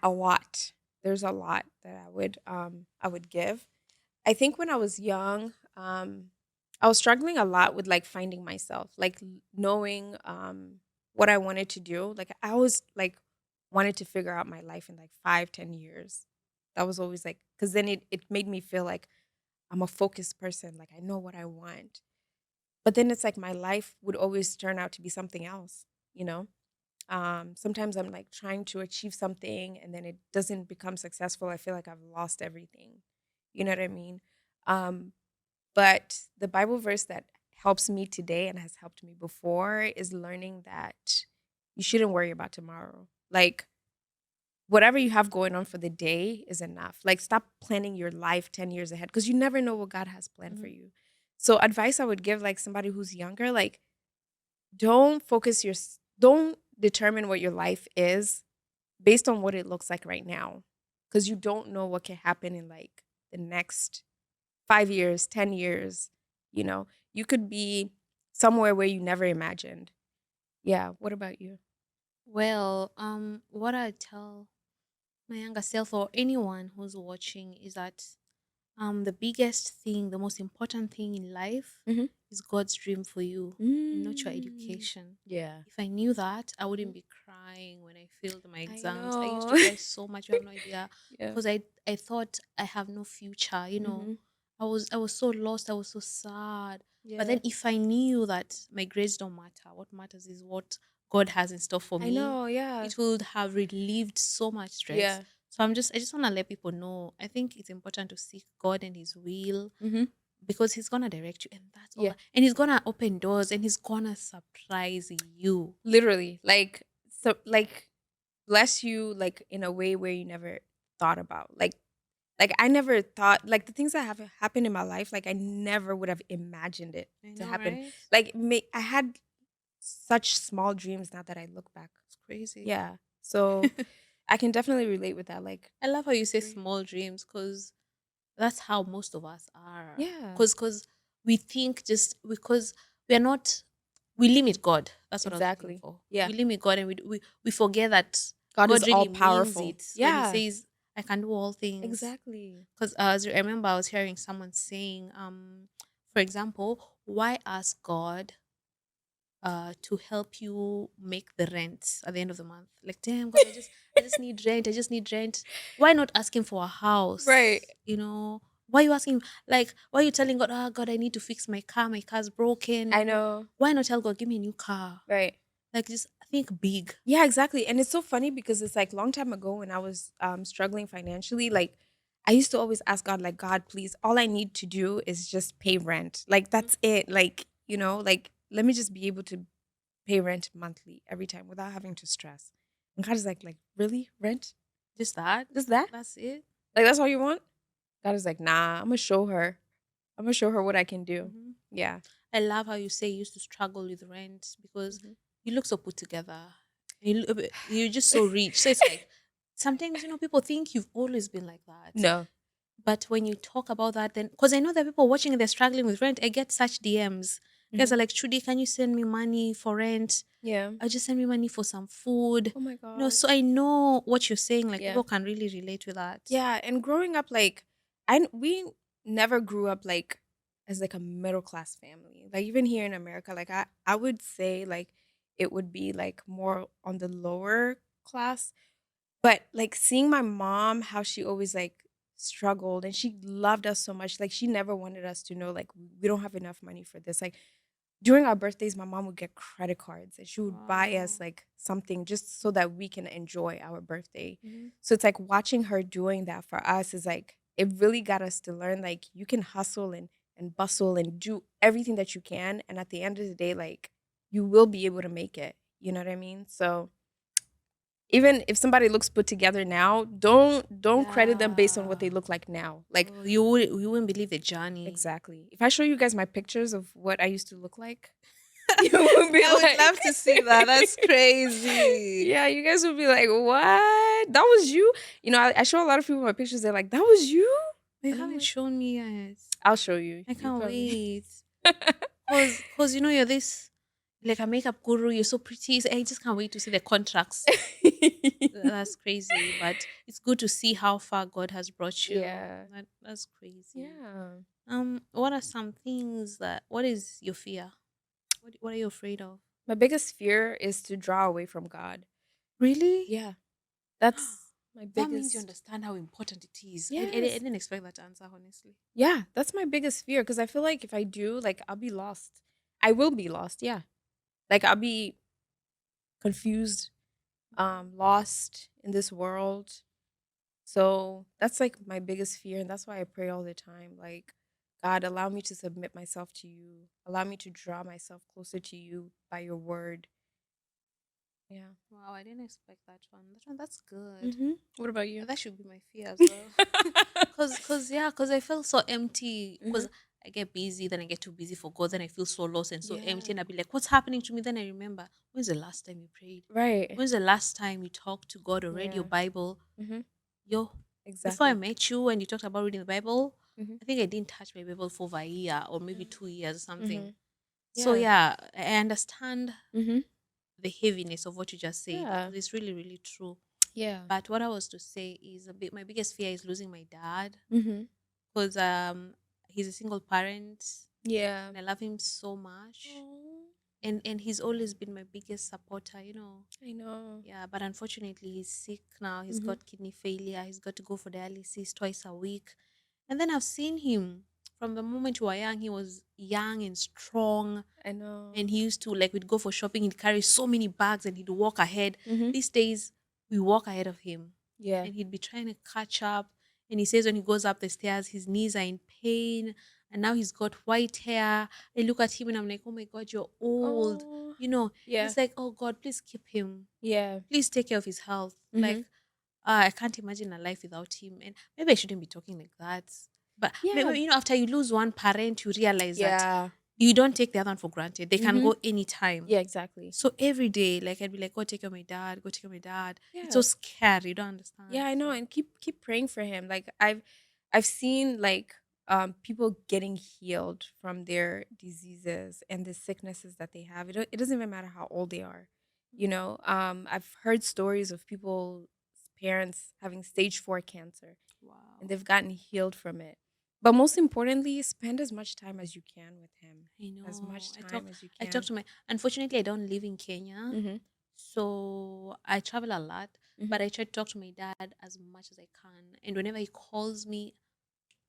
[SPEAKER 2] A lot. There's a lot that I would give. I think when I was young, I was struggling a lot with like finding myself, like knowing what I wanted to do. Like I always like wanted to figure out my life in like 5, 10 years. That was always like because then it made me feel like I'm a focused person, like I know what I want. But then it's like my life would always turn out to be something else, you know? Sometimes I'm like trying to achieve something and then it doesn't become successful. I feel like I've lost everything. You know what I mean? Um, but the Bible verse that helps me today and has helped me before is learning that you shouldn't worry about tomorrow. Like whatever you have going on for the day is enough. Like stop planning your life 10 years ahead because you never know what God has planned for
[SPEAKER 1] mm-hmm,
[SPEAKER 2] you. So advice I would give like somebody who's younger, like don't determine what your life is based on what it looks like right now because you don't know what can happen in like the next 5 years, 10 years, you know. You could be somewhere where you never imagined. Yeah, what about you?
[SPEAKER 1] well, what I tell my younger self or anyone who's watching is that the biggest thing, the most important thing in life
[SPEAKER 2] Mhm.
[SPEAKER 1] is God's dream for you and not your
[SPEAKER 2] Mm.
[SPEAKER 1] education.
[SPEAKER 2] Yeah.
[SPEAKER 1] If I knew that, I
[SPEAKER 2] Mhm.
[SPEAKER 1] wouldn't be crying when I failed my
[SPEAKER 2] I
[SPEAKER 1] exams. I used
[SPEAKER 2] know.
[SPEAKER 1] to cry so much, you have no idea,
[SPEAKER 2] Yeah.
[SPEAKER 1] because I thought I have no future.
[SPEAKER 2] Mhm.
[SPEAKER 1] I was so lost, I was so sad. But
[SPEAKER 2] Yeah.
[SPEAKER 1] then if I knew that my grades don't matter, what matters is what God has in store for
[SPEAKER 2] I
[SPEAKER 1] me,
[SPEAKER 2] know, yeah.
[SPEAKER 1] it would have relieved so much stress.
[SPEAKER 2] Yeah.
[SPEAKER 1] So I just want to let people know. I think it's important to seek God and His will
[SPEAKER 2] Mhm.
[SPEAKER 1] because He's gonna direct you, and that's all
[SPEAKER 2] Yeah.
[SPEAKER 1] that. And He's gonna open doors, and He's gonna surprise you.
[SPEAKER 2] Literally. Like bless you like in a way where you never thought about. Like I never thought like the things that have happened in my life, like I never would have imagined it
[SPEAKER 1] I
[SPEAKER 2] to
[SPEAKER 1] know,
[SPEAKER 2] happen.
[SPEAKER 1] right?
[SPEAKER 2] Like I had such small dreams now that I look back.
[SPEAKER 1] It's crazy.
[SPEAKER 2] Yeah. So I can definitely relate with that. Like,
[SPEAKER 1] I love how you say
[SPEAKER 2] dream.
[SPEAKER 1] small dreams because that's how most of us are.
[SPEAKER 2] Yeah,
[SPEAKER 1] Because we think just because we're not, we limit God. That's what I was looking
[SPEAKER 2] exactly.
[SPEAKER 1] for.
[SPEAKER 2] Yeah.
[SPEAKER 1] We limit God and we forget that
[SPEAKER 2] God is
[SPEAKER 1] God
[SPEAKER 2] all
[SPEAKER 1] really means
[SPEAKER 2] powerful.
[SPEAKER 1] it when He
[SPEAKER 2] Yeah,
[SPEAKER 1] says, I can do all things.
[SPEAKER 2] exactly.
[SPEAKER 1] Because I remember I was hearing someone saying, for example, why ask God to help you make the rent at the end of the month? Like, damn God, I just need rent. I just need rent. Why not ask him for a
[SPEAKER 2] Right.
[SPEAKER 1] house? Why you asking, like, why you telling God, oh God, I need to fix my car, my car's broken.
[SPEAKER 2] I know.
[SPEAKER 1] Why not tell God, give me a new car?
[SPEAKER 2] Right.
[SPEAKER 1] Like, just think big.
[SPEAKER 2] Yeah, exactly. And it's so funny because it's like long time ago when I was struggling financially, like I used to always ask God, like, God, please, all I need to do is just pay rent. Like
[SPEAKER 1] Mhm.
[SPEAKER 2] that's it. Like, like let me just be able to pay rent monthly every time without having to stress. And God is like, really? Rent?
[SPEAKER 1] Just that.
[SPEAKER 2] Just that?
[SPEAKER 1] That's it.
[SPEAKER 2] Like that's all you want? God is like, nah, I'm gonna show her. I'm gonna show her what I can do.
[SPEAKER 1] Mhm.
[SPEAKER 2] Yeah.
[SPEAKER 1] I love how you say you used to struggle with rent because
[SPEAKER 2] Mhm.
[SPEAKER 1] you look so put together. You're just so rich. So it's like sometimes people think you've always been like that.
[SPEAKER 2] No.
[SPEAKER 1] But when you talk about that, then because I know that people watching and they're struggling with rent, I get such DMs. Guys
[SPEAKER 2] Mhm.
[SPEAKER 1] are like, Trudy, can you send me money for rent?
[SPEAKER 2] Yeah.
[SPEAKER 1] Just send me money for some food.
[SPEAKER 2] Oh my
[SPEAKER 1] So
[SPEAKER 2] gosh.
[SPEAKER 1] I know what you're saying. Like
[SPEAKER 2] Yeah.
[SPEAKER 1] people can really relate with that.
[SPEAKER 2] Yeah, and growing up, like we never grew up like as like a middle class family. Like even here in America, like I would say like it would be like more on the lower class. But like seeing my mom, how she always like struggled and she loved us so much. Like she never wanted us to know like we don't have enough money for this. Like during our birthdays, my mom would get credit cards and she would buy us
[SPEAKER 1] Wow.
[SPEAKER 2] like something just so that we can enjoy our birthday.
[SPEAKER 1] Hmm.
[SPEAKER 2] So it's like watching her doing that for us is like it really got us to learn like you can hustle and bustle and do everything that you can and at the end of the day like you will be able to make it. You know what I mean? So even if somebody looks put together now, don't credit them based on what they
[SPEAKER 1] Yeah.
[SPEAKER 2] look like now. Like
[SPEAKER 1] Oh, you wouldn't believe the journey.
[SPEAKER 2] exactly. If I show you guys my pictures of what I used to look like, you would be
[SPEAKER 1] I would
[SPEAKER 2] like,
[SPEAKER 1] love to see that. That's crazy.
[SPEAKER 2] yeah, you guys would be like, what? That was you? I show a lot of people my pictures. They're like, that was you?
[SPEAKER 1] You
[SPEAKER 2] And I'm
[SPEAKER 1] haven't
[SPEAKER 2] like,
[SPEAKER 1] shown me yet.
[SPEAKER 2] I'll show you.
[SPEAKER 1] I
[SPEAKER 2] You
[SPEAKER 1] can't
[SPEAKER 2] probably.
[SPEAKER 1] wait. Cause you're this like a makeup guru. You're so pretty. So I just can't wait to see the contracts. That's crazy. But it's good to see how far God has brought you.
[SPEAKER 2] Yeah.
[SPEAKER 1] That's crazy.
[SPEAKER 2] Yeah.
[SPEAKER 1] What are some things that? What is your fear? What are you afraid of?
[SPEAKER 2] My biggest fear is to draw away from God.
[SPEAKER 1] Really?
[SPEAKER 2] Yeah. That's my
[SPEAKER 1] That means you
[SPEAKER 2] biggest.
[SPEAKER 1] understand how important it is. I
[SPEAKER 2] Yes.
[SPEAKER 1] didn't expect that answer, honestly.
[SPEAKER 2] Yeah. That's my biggest fear because I feel like if I do, like, I'll be lost. I will be lost. Yeah. Like, I'll be confused, lost in this world. So that's like my biggest fear. And that's why I pray all the time. Like, God, allow me to submit myself to you. Allow me to draw myself closer to you by your word. Yeah.
[SPEAKER 1] Wow, I didn't expect that one. That's good.
[SPEAKER 2] What about you?
[SPEAKER 1] That should be my fear as well. Cause I felt so empty.
[SPEAKER 2] Mhm.
[SPEAKER 1] Cause I get busy, then I get too busy for God, then I feel so lost and so empty,
[SPEAKER 2] Yeah.
[SPEAKER 1] and I'll be like, "What's happening to me?" Then I remember, when's the last time you prayed?
[SPEAKER 2] Right.
[SPEAKER 1] When's the last time you talked to God or read your
[SPEAKER 2] Yeah.
[SPEAKER 1] Bible?
[SPEAKER 2] hmm
[SPEAKER 1] Yo, before I
[SPEAKER 2] Exactly.
[SPEAKER 1] met you and you talked about reading the Bible,
[SPEAKER 2] hmm
[SPEAKER 1] I think I didn't touch my Bible for over a year or maybe 2 years or something.
[SPEAKER 2] hmm
[SPEAKER 1] So
[SPEAKER 2] Yeah.
[SPEAKER 1] yeah, I understand
[SPEAKER 2] hmm
[SPEAKER 1] the heaviness of what you just said
[SPEAKER 2] Yeah.
[SPEAKER 1] because it's really, really true.
[SPEAKER 2] Yeah.
[SPEAKER 1] But what I was to say is my biggest fear is losing my dad
[SPEAKER 2] hmm
[SPEAKER 1] because he's a single parent
[SPEAKER 2] Yeah.
[SPEAKER 1] and I love him so much.
[SPEAKER 2] Oh,
[SPEAKER 1] And he's always been my biggest supporter.
[SPEAKER 2] I know.
[SPEAKER 1] Yeah, but unfortunately he's sick now. He's
[SPEAKER 2] hmm
[SPEAKER 1] got kidney failure. He's got to go for dialysis twice a week. And then I've seen him from the moment we were young. He was young and strong.
[SPEAKER 2] I know.
[SPEAKER 1] And he used to, like, we'd go for shopping, he'd carry so many bags and he'd walk ahead.
[SPEAKER 2] hmm
[SPEAKER 1] These days, we walk ahead of him
[SPEAKER 2] Yeah.
[SPEAKER 1] and he'd be trying to catch up. And he says when he goes up the stairs, his knees are in pain. And now he's got white hair. I look at him and I'm like, oh my God, you're old.
[SPEAKER 2] Oh.
[SPEAKER 1] And
[SPEAKER 2] Yeah.
[SPEAKER 1] it's like, oh God, please keep him.
[SPEAKER 2] Yeah.
[SPEAKER 1] Please take care of his health. Like,
[SPEAKER 2] hmm
[SPEAKER 1] I can't imagine a life without him. And maybe I shouldn't be talking like that. But
[SPEAKER 2] Yeah.
[SPEAKER 1] maybe, after you lose one parent, you realize that
[SPEAKER 2] Yeah.
[SPEAKER 1] you don't take the other one for granted. They can
[SPEAKER 2] Mhm.
[SPEAKER 1] go anytime.
[SPEAKER 2] Yeah, exactly.
[SPEAKER 1] So every day, like I'd be like, go take care of my dad, go take care of my dad. It's so
[SPEAKER 2] Yeah.
[SPEAKER 1] scary. You don't
[SPEAKER 2] Yeah,
[SPEAKER 1] understand.
[SPEAKER 2] I know,
[SPEAKER 1] So
[SPEAKER 2] and keep praying for him. Like I've seen like people getting healed from their diseases and the sicknesses that they have. It doesn't even matter how old they are. You know, I've heard stories of people's parents having stage 4 cancer and
[SPEAKER 1] wow.
[SPEAKER 2] they've gotten healed from it. But most importantly, spend as much time as you can with him.
[SPEAKER 1] I
[SPEAKER 2] As
[SPEAKER 1] know.
[SPEAKER 2] much time as you
[SPEAKER 1] I talk
[SPEAKER 2] can.
[SPEAKER 1] to my unfortunately I don't live in Kenya.
[SPEAKER 2] Mhm.
[SPEAKER 1] So I travel a lot.
[SPEAKER 2] Mhm.
[SPEAKER 1] But I try to talk to my dad as much as I can. And whenever he calls me,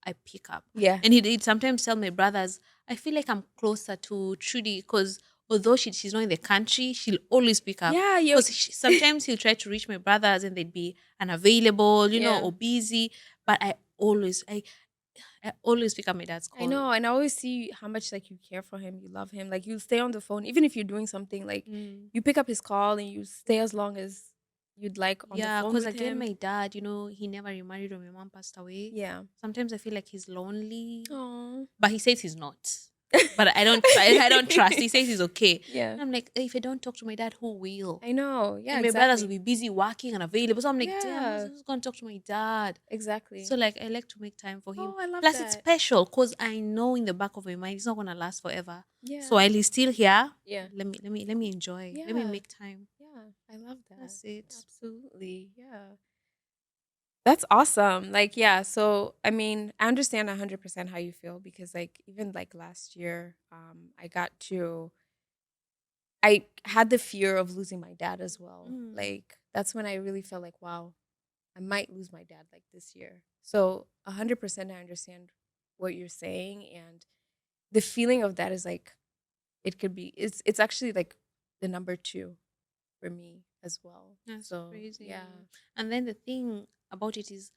[SPEAKER 1] I pick up.
[SPEAKER 2] Yeah.
[SPEAKER 1] And he'd sometimes tell my brothers, I feel like I'm closer to Trudy because although she's not in the country, she'll always pick up.
[SPEAKER 2] Yeah, you
[SPEAKER 1] Because sometimes he'll try to reach my brothers and they'd be unavailable,
[SPEAKER 2] yeah.
[SPEAKER 1] or busy. But I always pick up my dad's
[SPEAKER 2] I
[SPEAKER 1] call.
[SPEAKER 2] know, and I always see how much like you care for him, you love him. Like you stay on the phone, even if you're doing something. Like
[SPEAKER 1] Mm.
[SPEAKER 2] you pick up his call and you stay as long as you'd like on the
[SPEAKER 1] Yeah,
[SPEAKER 2] phone
[SPEAKER 1] because
[SPEAKER 2] with
[SPEAKER 1] again,
[SPEAKER 2] him.
[SPEAKER 1] my dad, he never remarried when my mom passed away.
[SPEAKER 2] Yeah.
[SPEAKER 1] Sometimes I feel like he's lonely,
[SPEAKER 2] Oh.
[SPEAKER 1] but he says he's not. But I don't trust. He says he's okay.
[SPEAKER 2] Yeah.
[SPEAKER 1] And I'm like, if I don't talk to my dad, who will?
[SPEAKER 2] I know. Yeah.
[SPEAKER 1] And my brothers will
[SPEAKER 2] Exactly.
[SPEAKER 1] be busy working and available. So I'm like, damn,
[SPEAKER 2] Yeah.
[SPEAKER 1] who's going to talk to my dad?
[SPEAKER 2] Exactly.
[SPEAKER 1] So like, I like to make time for him.
[SPEAKER 2] Oh, I love
[SPEAKER 1] Plus, it's
[SPEAKER 2] that.
[SPEAKER 1] special because I know in the back of my mind it's not gonna last forever. So
[SPEAKER 2] Yeah.
[SPEAKER 1] while he's still here,
[SPEAKER 2] Yeah.
[SPEAKER 1] let me enjoy. Let me
[SPEAKER 2] Yeah.
[SPEAKER 1] make time.
[SPEAKER 2] Yeah. I love that.
[SPEAKER 1] That's it.
[SPEAKER 2] Absolutely. Yeah. That's awesome. Like, yeah. So, I mean, I understand 100% how you feel because, like, even like last year, I had the fear of losing my dad as well.
[SPEAKER 1] Mm.
[SPEAKER 2] Like, that's when I really felt like, wow, I might lose my dad like this year. So, 100% I understand what you're saying. And the feeling of that is like, it's actually like the number two for me as well.
[SPEAKER 1] That's
[SPEAKER 2] So, yeah.
[SPEAKER 1] crazy. And then the thing about it is,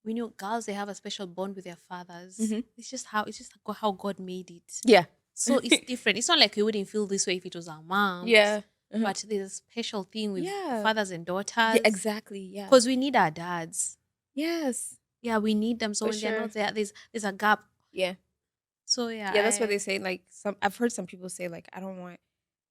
[SPEAKER 1] we know girls they have a special bond with their fathers.
[SPEAKER 2] Hmm.
[SPEAKER 1] It's just how God made it.
[SPEAKER 2] Yeah.
[SPEAKER 1] So it's different. It's not like we wouldn't feel this way if it was our moms,
[SPEAKER 2] Yeah. Uh-huh.
[SPEAKER 1] but there's a special thing with
[SPEAKER 2] Yeah.
[SPEAKER 1] fathers and
[SPEAKER 2] Yeah,
[SPEAKER 1] daughters
[SPEAKER 2] exactly. Yeah.
[SPEAKER 1] because we need our dads.
[SPEAKER 2] Yes,
[SPEAKER 1] Yeah, we need them. So
[SPEAKER 2] for
[SPEAKER 1] when they're
[SPEAKER 2] sure.
[SPEAKER 1] not there, there's a gap.
[SPEAKER 2] Yeah.
[SPEAKER 1] So yeah,
[SPEAKER 2] Yeah, that's what they say. Like I've heard some people say like I don't want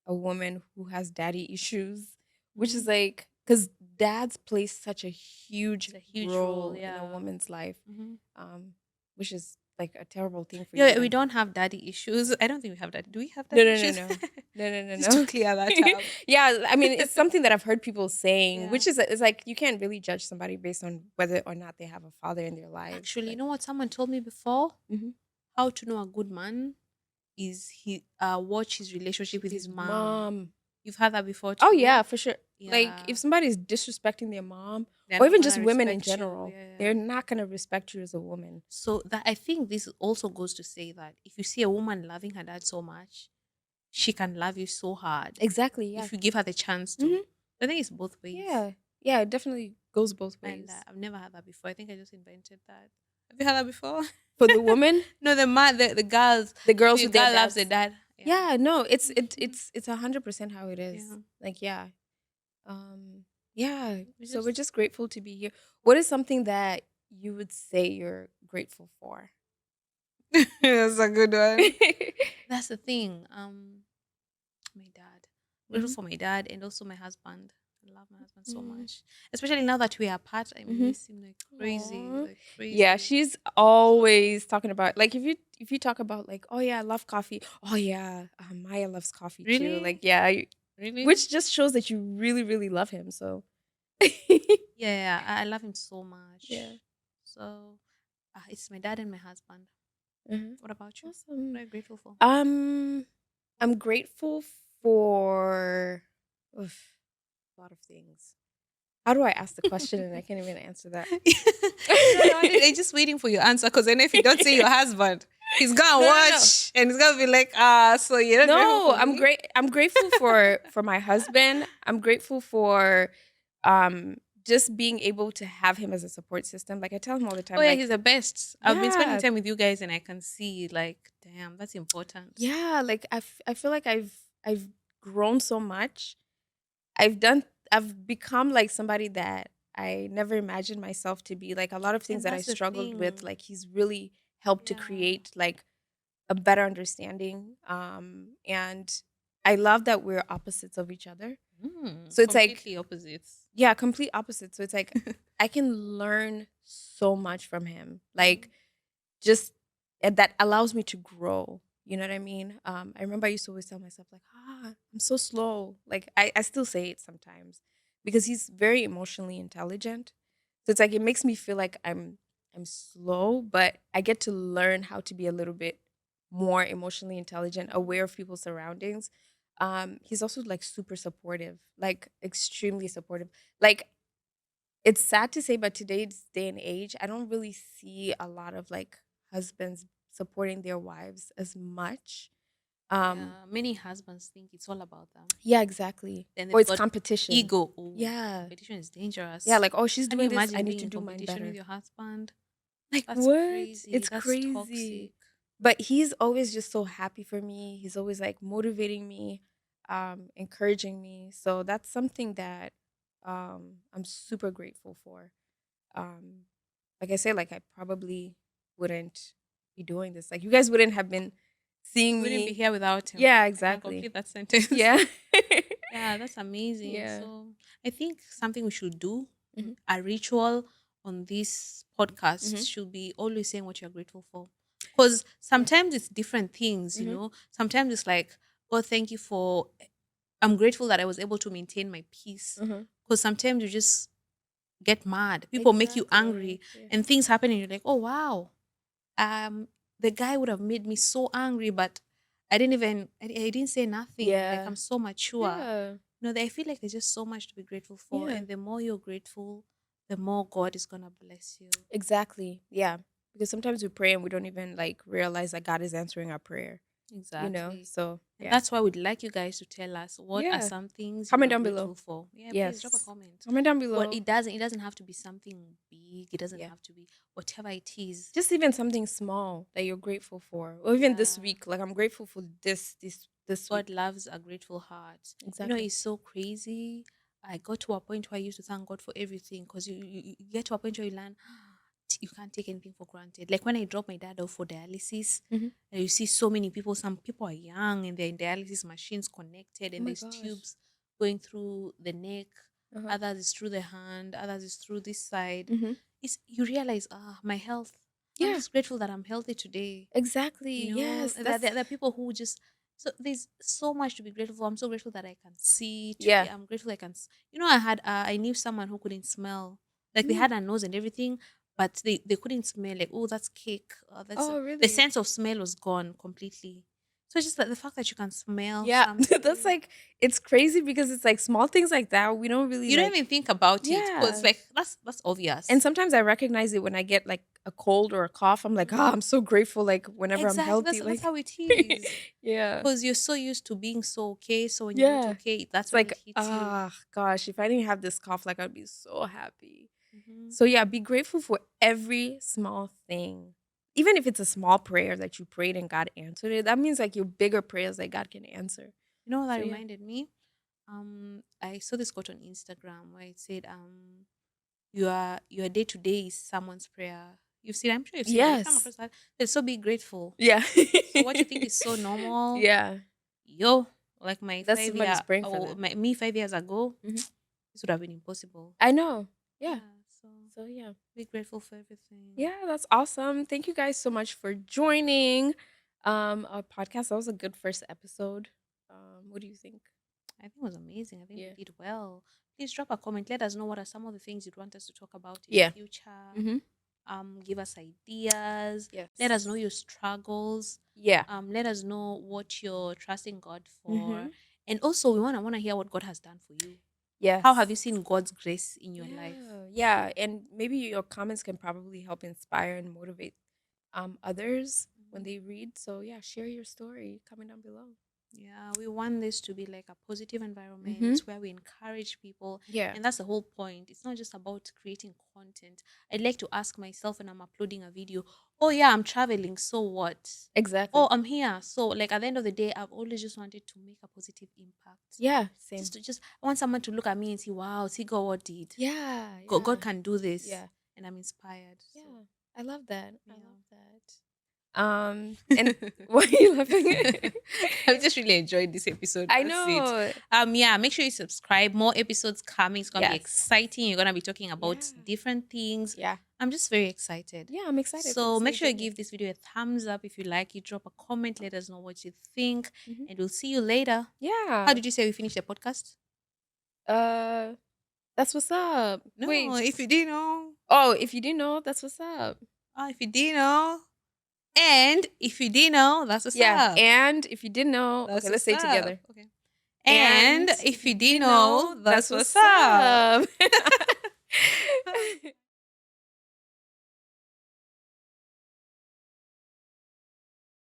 [SPEAKER 2] a woman who has daddy issues, which
[SPEAKER 1] mhm.
[SPEAKER 2] is like because dads play such a huge
[SPEAKER 1] It's a huge role.
[SPEAKER 2] role in a
[SPEAKER 1] Yeah.
[SPEAKER 2] woman's life,
[SPEAKER 1] Hmm.
[SPEAKER 2] um, which is like a terrible thing for you
[SPEAKER 1] Yeah, we
[SPEAKER 2] to.
[SPEAKER 1] don't have daddy issues. I don't think we have daddy. Do we have
[SPEAKER 2] No,
[SPEAKER 1] daddy
[SPEAKER 2] no, no,
[SPEAKER 1] issues?
[SPEAKER 2] no, no, no, no,
[SPEAKER 1] Just to
[SPEAKER 2] no.
[SPEAKER 1] clear that up.
[SPEAKER 2] Yeah, I mean it's something that I've heard people saying,
[SPEAKER 1] Yeah.
[SPEAKER 2] which is like you can't really judge somebody based on whether or not they have a father in their lives,
[SPEAKER 1] Actually, you
[SPEAKER 2] but.
[SPEAKER 1] know what someone told me before?
[SPEAKER 2] Mhm.
[SPEAKER 1] How to know a good man is he watch his relationship with his
[SPEAKER 2] His
[SPEAKER 1] mom.
[SPEAKER 2] mom.
[SPEAKER 1] You've had that before
[SPEAKER 2] Oh
[SPEAKER 1] too?
[SPEAKER 2] yeah, for sure. Like
[SPEAKER 1] Yeah.
[SPEAKER 2] if somebody's disrespecting their mom
[SPEAKER 1] They're
[SPEAKER 2] or
[SPEAKER 1] not
[SPEAKER 2] even just
[SPEAKER 1] gonna
[SPEAKER 2] women in
[SPEAKER 1] respect you.
[SPEAKER 2] general,
[SPEAKER 1] Yeah.
[SPEAKER 2] they're not gonna respect you as a woman.
[SPEAKER 1] So that I think this also goes to say that if you see a woman loving her dad so much, she can love you so hard
[SPEAKER 2] Exactly, yeah.
[SPEAKER 1] if you give her the chance to.
[SPEAKER 2] Hmm.
[SPEAKER 1] I think it's both ways.
[SPEAKER 2] Yeah. Yeah, it definitely goes both
[SPEAKER 1] And
[SPEAKER 2] ways.
[SPEAKER 1] I've never had that before. I think I just invented that. Have you had that before?
[SPEAKER 2] For the woman,
[SPEAKER 1] No, the girls.
[SPEAKER 2] the
[SPEAKER 1] If
[SPEAKER 2] girls
[SPEAKER 1] a
[SPEAKER 2] with their
[SPEAKER 1] girl loves the
[SPEAKER 2] dads.
[SPEAKER 1] dad, yeah,
[SPEAKER 2] Yeah, no, it's 100% how it is.
[SPEAKER 1] yeah.
[SPEAKER 2] Like, yeah. Yeah.
[SPEAKER 1] It's
[SPEAKER 2] So we're
[SPEAKER 1] just
[SPEAKER 2] just grateful to be here. What is something that you would say you're grateful for?
[SPEAKER 1] that's a good one. That's the thing. My dad. Grateful
[SPEAKER 2] Hmm.
[SPEAKER 1] for my dad and also my husband. I love my husband so
[SPEAKER 2] Hmm.
[SPEAKER 1] much. Especially now that we are apart, I
[SPEAKER 2] Hmm.
[SPEAKER 1] miss him like crazy.
[SPEAKER 2] Aw.
[SPEAKER 1] Like
[SPEAKER 2] Yeah,
[SPEAKER 1] crazy.
[SPEAKER 2] she's
[SPEAKER 1] So
[SPEAKER 2] always talking about like if you talk about like, oh yeah, I love coffee. Oh yeah, Maya loves coffee too. Like
[SPEAKER 1] really?
[SPEAKER 2] yeah,
[SPEAKER 1] Really?
[SPEAKER 2] which just shows that you really really love him. So
[SPEAKER 1] Yeah, I love him so
[SPEAKER 2] yeah.
[SPEAKER 1] much. So it's my dad and my husband.
[SPEAKER 2] Uh-huh.
[SPEAKER 1] What about you? What
[SPEAKER 2] Awesome.
[SPEAKER 1] are you grateful for?
[SPEAKER 2] Um, I'm grateful for oof, a lot of things. How do I ask the question and I can't even answer that?
[SPEAKER 1] No, I'm just waiting for your answer because I know if you don't say your husband, he's gonna
[SPEAKER 2] No, no, no.
[SPEAKER 1] watch and he's gonna be like, so you're not grateful
[SPEAKER 2] No,
[SPEAKER 1] for me?
[SPEAKER 2] I'm grateful for my husband. I'm grateful for just being able to have him as a support system. Like I tell him all the
[SPEAKER 1] Oh
[SPEAKER 2] time,
[SPEAKER 1] yeah,
[SPEAKER 2] like,
[SPEAKER 1] he's the best. I've been spending
[SPEAKER 2] yeah,
[SPEAKER 1] time with you guys and I can see like, damn, that's important.
[SPEAKER 2] yeah, like I feel like I've grown so much. I've become like somebody that I never imagined myself to be. Like a lot of things
[SPEAKER 1] And
[SPEAKER 2] that I
[SPEAKER 1] that's the
[SPEAKER 2] struggled with,
[SPEAKER 1] thing.
[SPEAKER 2] like he's really helped to
[SPEAKER 1] Yeah.
[SPEAKER 2] create like a better understanding. And I love that we're opposites of each other. So it's like,
[SPEAKER 1] Completely opposites.
[SPEAKER 2] yeah, complete opposite. So it's like I can learn so much from him. Like, just that allows me to grow. You know what I mean? I remember I used to always tell myself like, I'm so slow. Like I still say it sometimes because he's very emotionally intelligent. So it's like it makes me feel like I'm slow, but I get to learn how to be a little bit more emotionally intelligent, aware of people's surroundings. He's also like super supportive, like extremely supportive. Like, it's sad to say, but today's day and age, I don't really see a lot of like husbands supporting their wives as much. Um,
[SPEAKER 1] Yeah, many husbands think it's all about them.
[SPEAKER 2] yeah, exactly.
[SPEAKER 1] Then
[SPEAKER 2] Or
[SPEAKER 1] they've
[SPEAKER 2] it's
[SPEAKER 1] got
[SPEAKER 2] competition.
[SPEAKER 1] ego. Oh,
[SPEAKER 2] Yeah.
[SPEAKER 1] competition is
[SPEAKER 2] Yeah,
[SPEAKER 1] dangerous.
[SPEAKER 2] like, oh, she's
[SPEAKER 1] Can you
[SPEAKER 2] doing this, I
[SPEAKER 1] imagine
[SPEAKER 2] need
[SPEAKER 1] being
[SPEAKER 2] to
[SPEAKER 1] in
[SPEAKER 2] do mine
[SPEAKER 1] competition with
[SPEAKER 2] better.
[SPEAKER 1] your husband?
[SPEAKER 2] Like,
[SPEAKER 1] That's
[SPEAKER 2] what?
[SPEAKER 1] crazy.
[SPEAKER 2] It's
[SPEAKER 1] That's
[SPEAKER 2] crazy.
[SPEAKER 1] toxic.
[SPEAKER 2] But he's always just so happy for me. He's always like motivating me, encouraging me. So that's something that I'm super grateful for. Um, like I say, like I probably wouldn't be doing this. Like you guys wouldn't have been seeing
[SPEAKER 1] We wouldn't be
[SPEAKER 2] me.
[SPEAKER 1] here without him.
[SPEAKER 2] Yeah,
[SPEAKER 1] I can
[SPEAKER 2] exactly.
[SPEAKER 1] complete that sentence.
[SPEAKER 2] Yeah.
[SPEAKER 1] Yeah, that's amazing.
[SPEAKER 2] Yeah.
[SPEAKER 1] So I think something we should do,
[SPEAKER 2] Mhm.
[SPEAKER 1] a ritual on this podcast
[SPEAKER 2] Mhm.
[SPEAKER 1] should be always saying what you're grateful for. Because
[SPEAKER 2] Yeah.
[SPEAKER 1] sometimes it's different things,
[SPEAKER 2] Mhm.
[SPEAKER 1] Sometimes it's like, oh, thank you for, I'm grateful that I was able to maintain my peace.
[SPEAKER 2] Mhm.
[SPEAKER 1] Because sometimes you just get mad. People make you angry
[SPEAKER 2] Exactly. Yeah.
[SPEAKER 1] and things happen and you're like, oh, wow. Um, the guy would have made me so angry, but I didn't say nothing. Like
[SPEAKER 2] Yeah.
[SPEAKER 1] I'm so mature.
[SPEAKER 2] Yeah.
[SPEAKER 1] I feel like there's just so much to be grateful for,
[SPEAKER 2] Yeah.
[SPEAKER 1] and the more you're grateful, the more God is gonna bless you.
[SPEAKER 2] Exactly. Yeah. Because sometimes we pray and we don't even like realize that God is answering our prayer,
[SPEAKER 1] Exactly.
[SPEAKER 2] So,
[SPEAKER 1] And
[SPEAKER 2] yeah.
[SPEAKER 1] that's why we'd like you guys to tell us what are
[SPEAKER 2] Yeah.
[SPEAKER 1] some things you
[SPEAKER 2] Comment
[SPEAKER 1] are
[SPEAKER 2] down below.
[SPEAKER 1] grateful for. Yeah, please drop a
[SPEAKER 2] Yes.
[SPEAKER 1] comment.
[SPEAKER 2] Comment down
[SPEAKER 1] But
[SPEAKER 2] below.
[SPEAKER 1] it doesn't have to be something big. It doesn't
[SPEAKER 2] Yeah.
[SPEAKER 1] have to be whatever it is.
[SPEAKER 2] Just even something small that you're grateful for. Or even this
[SPEAKER 1] Yeah.
[SPEAKER 2] week. Like I'm grateful for this
[SPEAKER 1] God
[SPEAKER 2] week.
[SPEAKER 1] loves a grateful heart.
[SPEAKER 2] Exactly.
[SPEAKER 1] It's so crazy. I got to a point where I used to thank God for everything because you get to a point where you learn you can't take anything for granted. Like when I dropped my dad off for dialysis,
[SPEAKER 2] Hmm.
[SPEAKER 1] and you see so many people, some people are young and they're in dialysis machines connected,
[SPEAKER 2] Oh
[SPEAKER 1] and
[SPEAKER 2] my
[SPEAKER 1] there's
[SPEAKER 2] gosh.
[SPEAKER 1] tubes going through the neck,
[SPEAKER 2] Uh-huh.
[SPEAKER 1] others is through the hand, others is through this side.
[SPEAKER 2] Hmm.
[SPEAKER 1] It's you realize, my health. I'm
[SPEAKER 2] Yeah.
[SPEAKER 1] just grateful that I'm healthy today.
[SPEAKER 2] Exactly. Yes.
[SPEAKER 1] That
[SPEAKER 2] That's
[SPEAKER 1] there are people who just so there's so much to be grateful for. I'm so grateful that I can see today.
[SPEAKER 2] yeah.
[SPEAKER 1] I'm grateful I can. I knew someone who couldn't smell. Like they
[SPEAKER 2] Mm.
[SPEAKER 1] had a nose and everything, but they couldn't smell. Like, oh, that's cake. That's
[SPEAKER 2] Oh,
[SPEAKER 1] the
[SPEAKER 2] really?
[SPEAKER 1] sense of smell was gone completely. So it's just like the fact that you can smell
[SPEAKER 2] Yeah. That's
[SPEAKER 1] something.
[SPEAKER 2] like it's crazy because it's like small things like that we don't really
[SPEAKER 1] You don't
[SPEAKER 2] like.
[SPEAKER 1] even think about it because
[SPEAKER 2] Yeah.
[SPEAKER 1] like that's
[SPEAKER 2] And
[SPEAKER 1] obvious.
[SPEAKER 2] sometimes I recognize it when I get like a cold or a cough. I'm like, I'm so grateful like whenever I'm
[SPEAKER 1] Exactly.
[SPEAKER 2] healthy.
[SPEAKER 1] That's
[SPEAKER 2] Like
[SPEAKER 1] how it is.
[SPEAKER 2] yeah.
[SPEAKER 1] Because you're so used to being so okay. So when you're not
[SPEAKER 2] Yeah.
[SPEAKER 1] okay, that's
[SPEAKER 2] It's
[SPEAKER 1] when
[SPEAKER 2] like,
[SPEAKER 1] it hits you.
[SPEAKER 2] gosh, if I didn't have this cough, like I'd be so happy.
[SPEAKER 1] Mhm.
[SPEAKER 2] So yeah, be grateful for every small thing. Even if it's a small prayer that you prayed and God answered it, that means like your bigger prayers that God can answer.
[SPEAKER 1] You know what that
[SPEAKER 2] So yeah.
[SPEAKER 1] reminded me? I saw this quote on Instagram where it said, your day to day is someone's prayer. You've seen, I'm sure you've seen that. You've come
[SPEAKER 2] Yes.
[SPEAKER 1] across that. So be grateful.
[SPEAKER 2] Yeah.
[SPEAKER 1] So what you think is so normal,
[SPEAKER 2] yeah.
[SPEAKER 1] yo, like my
[SPEAKER 2] That's
[SPEAKER 1] five
[SPEAKER 2] somebody's
[SPEAKER 1] year,
[SPEAKER 2] praying for
[SPEAKER 1] or
[SPEAKER 2] that.
[SPEAKER 1] me 5 years ago,
[SPEAKER 2] Mhm.
[SPEAKER 1] this would have been impossible.
[SPEAKER 2] I know. Yeah.
[SPEAKER 1] Yeah. So
[SPEAKER 2] So yeah.
[SPEAKER 1] be grateful for everything.
[SPEAKER 2] Yeah, that's awesome. Thank you guys so much for joining our podcast. That was a good first episode. What do you think?
[SPEAKER 1] I think it was amazing. I think we
[SPEAKER 2] Yeah.
[SPEAKER 1] did well. Please drop a comment. Let us know what are some of the things you'd want us to talk about in
[SPEAKER 2] Yeah.
[SPEAKER 1] future.
[SPEAKER 2] Mm-hmm.
[SPEAKER 1] Give us ideas. Let us know
[SPEAKER 2] Yes.
[SPEAKER 1] your struggles.
[SPEAKER 2] Yeah.
[SPEAKER 1] Let us know what you're trusting God
[SPEAKER 2] Mm-hmm.
[SPEAKER 1] for. And also we wanna hear what God has done for you. How have you
[SPEAKER 2] Yes.
[SPEAKER 1] seen God's grace in your life?
[SPEAKER 2] Yeah. Yeah. And maybe your comments can probably help inspire and motivate others when
[SPEAKER 1] Mhm.
[SPEAKER 2] they read. So yeah, share your story. Comment down below.
[SPEAKER 1] Yeah, we want this to be like a positive
[SPEAKER 2] Mm-hmm.
[SPEAKER 1] environment where we encourage people.
[SPEAKER 2] Yeah.
[SPEAKER 1] And that's the whole point. It's not just about creating content. I'd like to ask myself when I'm uploading a video, oh, yeah, I'm traveling. So what? Oh,
[SPEAKER 2] Exactly.
[SPEAKER 1] I'm here. So, like, at the end of the day, I've always just wanted to make a positive impact.
[SPEAKER 2] Yeah. Same.
[SPEAKER 1] I want someone to look at me and see, wow, see God what did.
[SPEAKER 2] Yeah.
[SPEAKER 1] God
[SPEAKER 2] Yeah.
[SPEAKER 1] can do this.
[SPEAKER 2] Yeah.
[SPEAKER 1] And I'm inspired. So,
[SPEAKER 2] Yeah. I love that. I
[SPEAKER 1] yeah.
[SPEAKER 2] love that. And why are you laughing?
[SPEAKER 1] I've just really enjoyed this episode.
[SPEAKER 2] I
[SPEAKER 1] That's it.
[SPEAKER 2] know.
[SPEAKER 1] Yeah, make sure you subscribe. More episodes coming. It's gonna be
[SPEAKER 2] Yes.
[SPEAKER 1] exciting. You're gonna be talking
[SPEAKER 2] Yeah.
[SPEAKER 1] about different things.
[SPEAKER 2] Yeah.
[SPEAKER 1] I'm just very excited.
[SPEAKER 2] Yeah, I'm excited for
[SPEAKER 1] So
[SPEAKER 2] this
[SPEAKER 1] make
[SPEAKER 2] new
[SPEAKER 1] sure you
[SPEAKER 2] journey.
[SPEAKER 1] give this video a thumbs up if you like it. Drop a comment. Let us know what you think,
[SPEAKER 2] Mhm.
[SPEAKER 1] and we'll see you later. How
[SPEAKER 2] Yeah.
[SPEAKER 1] did you say we finish the podcast?
[SPEAKER 2] Uh, that's what's up.
[SPEAKER 1] No,
[SPEAKER 2] Wait.
[SPEAKER 1] if you didn't know.
[SPEAKER 2] Oh, if you didn't know, that's what's up.
[SPEAKER 1] Oh, if you didn't know. And if you didn't know, that's what's
[SPEAKER 2] Yeah.
[SPEAKER 1] up.
[SPEAKER 2] And if you didn't know,
[SPEAKER 1] That's
[SPEAKER 2] okay, let's
[SPEAKER 1] what's
[SPEAKER 2] say it
[SPEAKER 1] up.
[SPEAKER 2] together.
[SPEAKER 1] Okay.
[SPEAKER 2] And
[SPEAKER 1] And
[SPEAKER 2] if
[SPEAKER 1] if
[SPEAKER 2] you
[SPEAKER 1] you didn't
[SPEAKER 2] didn't
[SPEAKER 1] know,
[SPEAKER 2] know,
[SPEAKER 1] that's
[SPEAKER 2] that's
[SPEAKER 1] what's
[SPEAKER 2] what's
[SPEAKER 1] up.
[SPEAKER 2] up.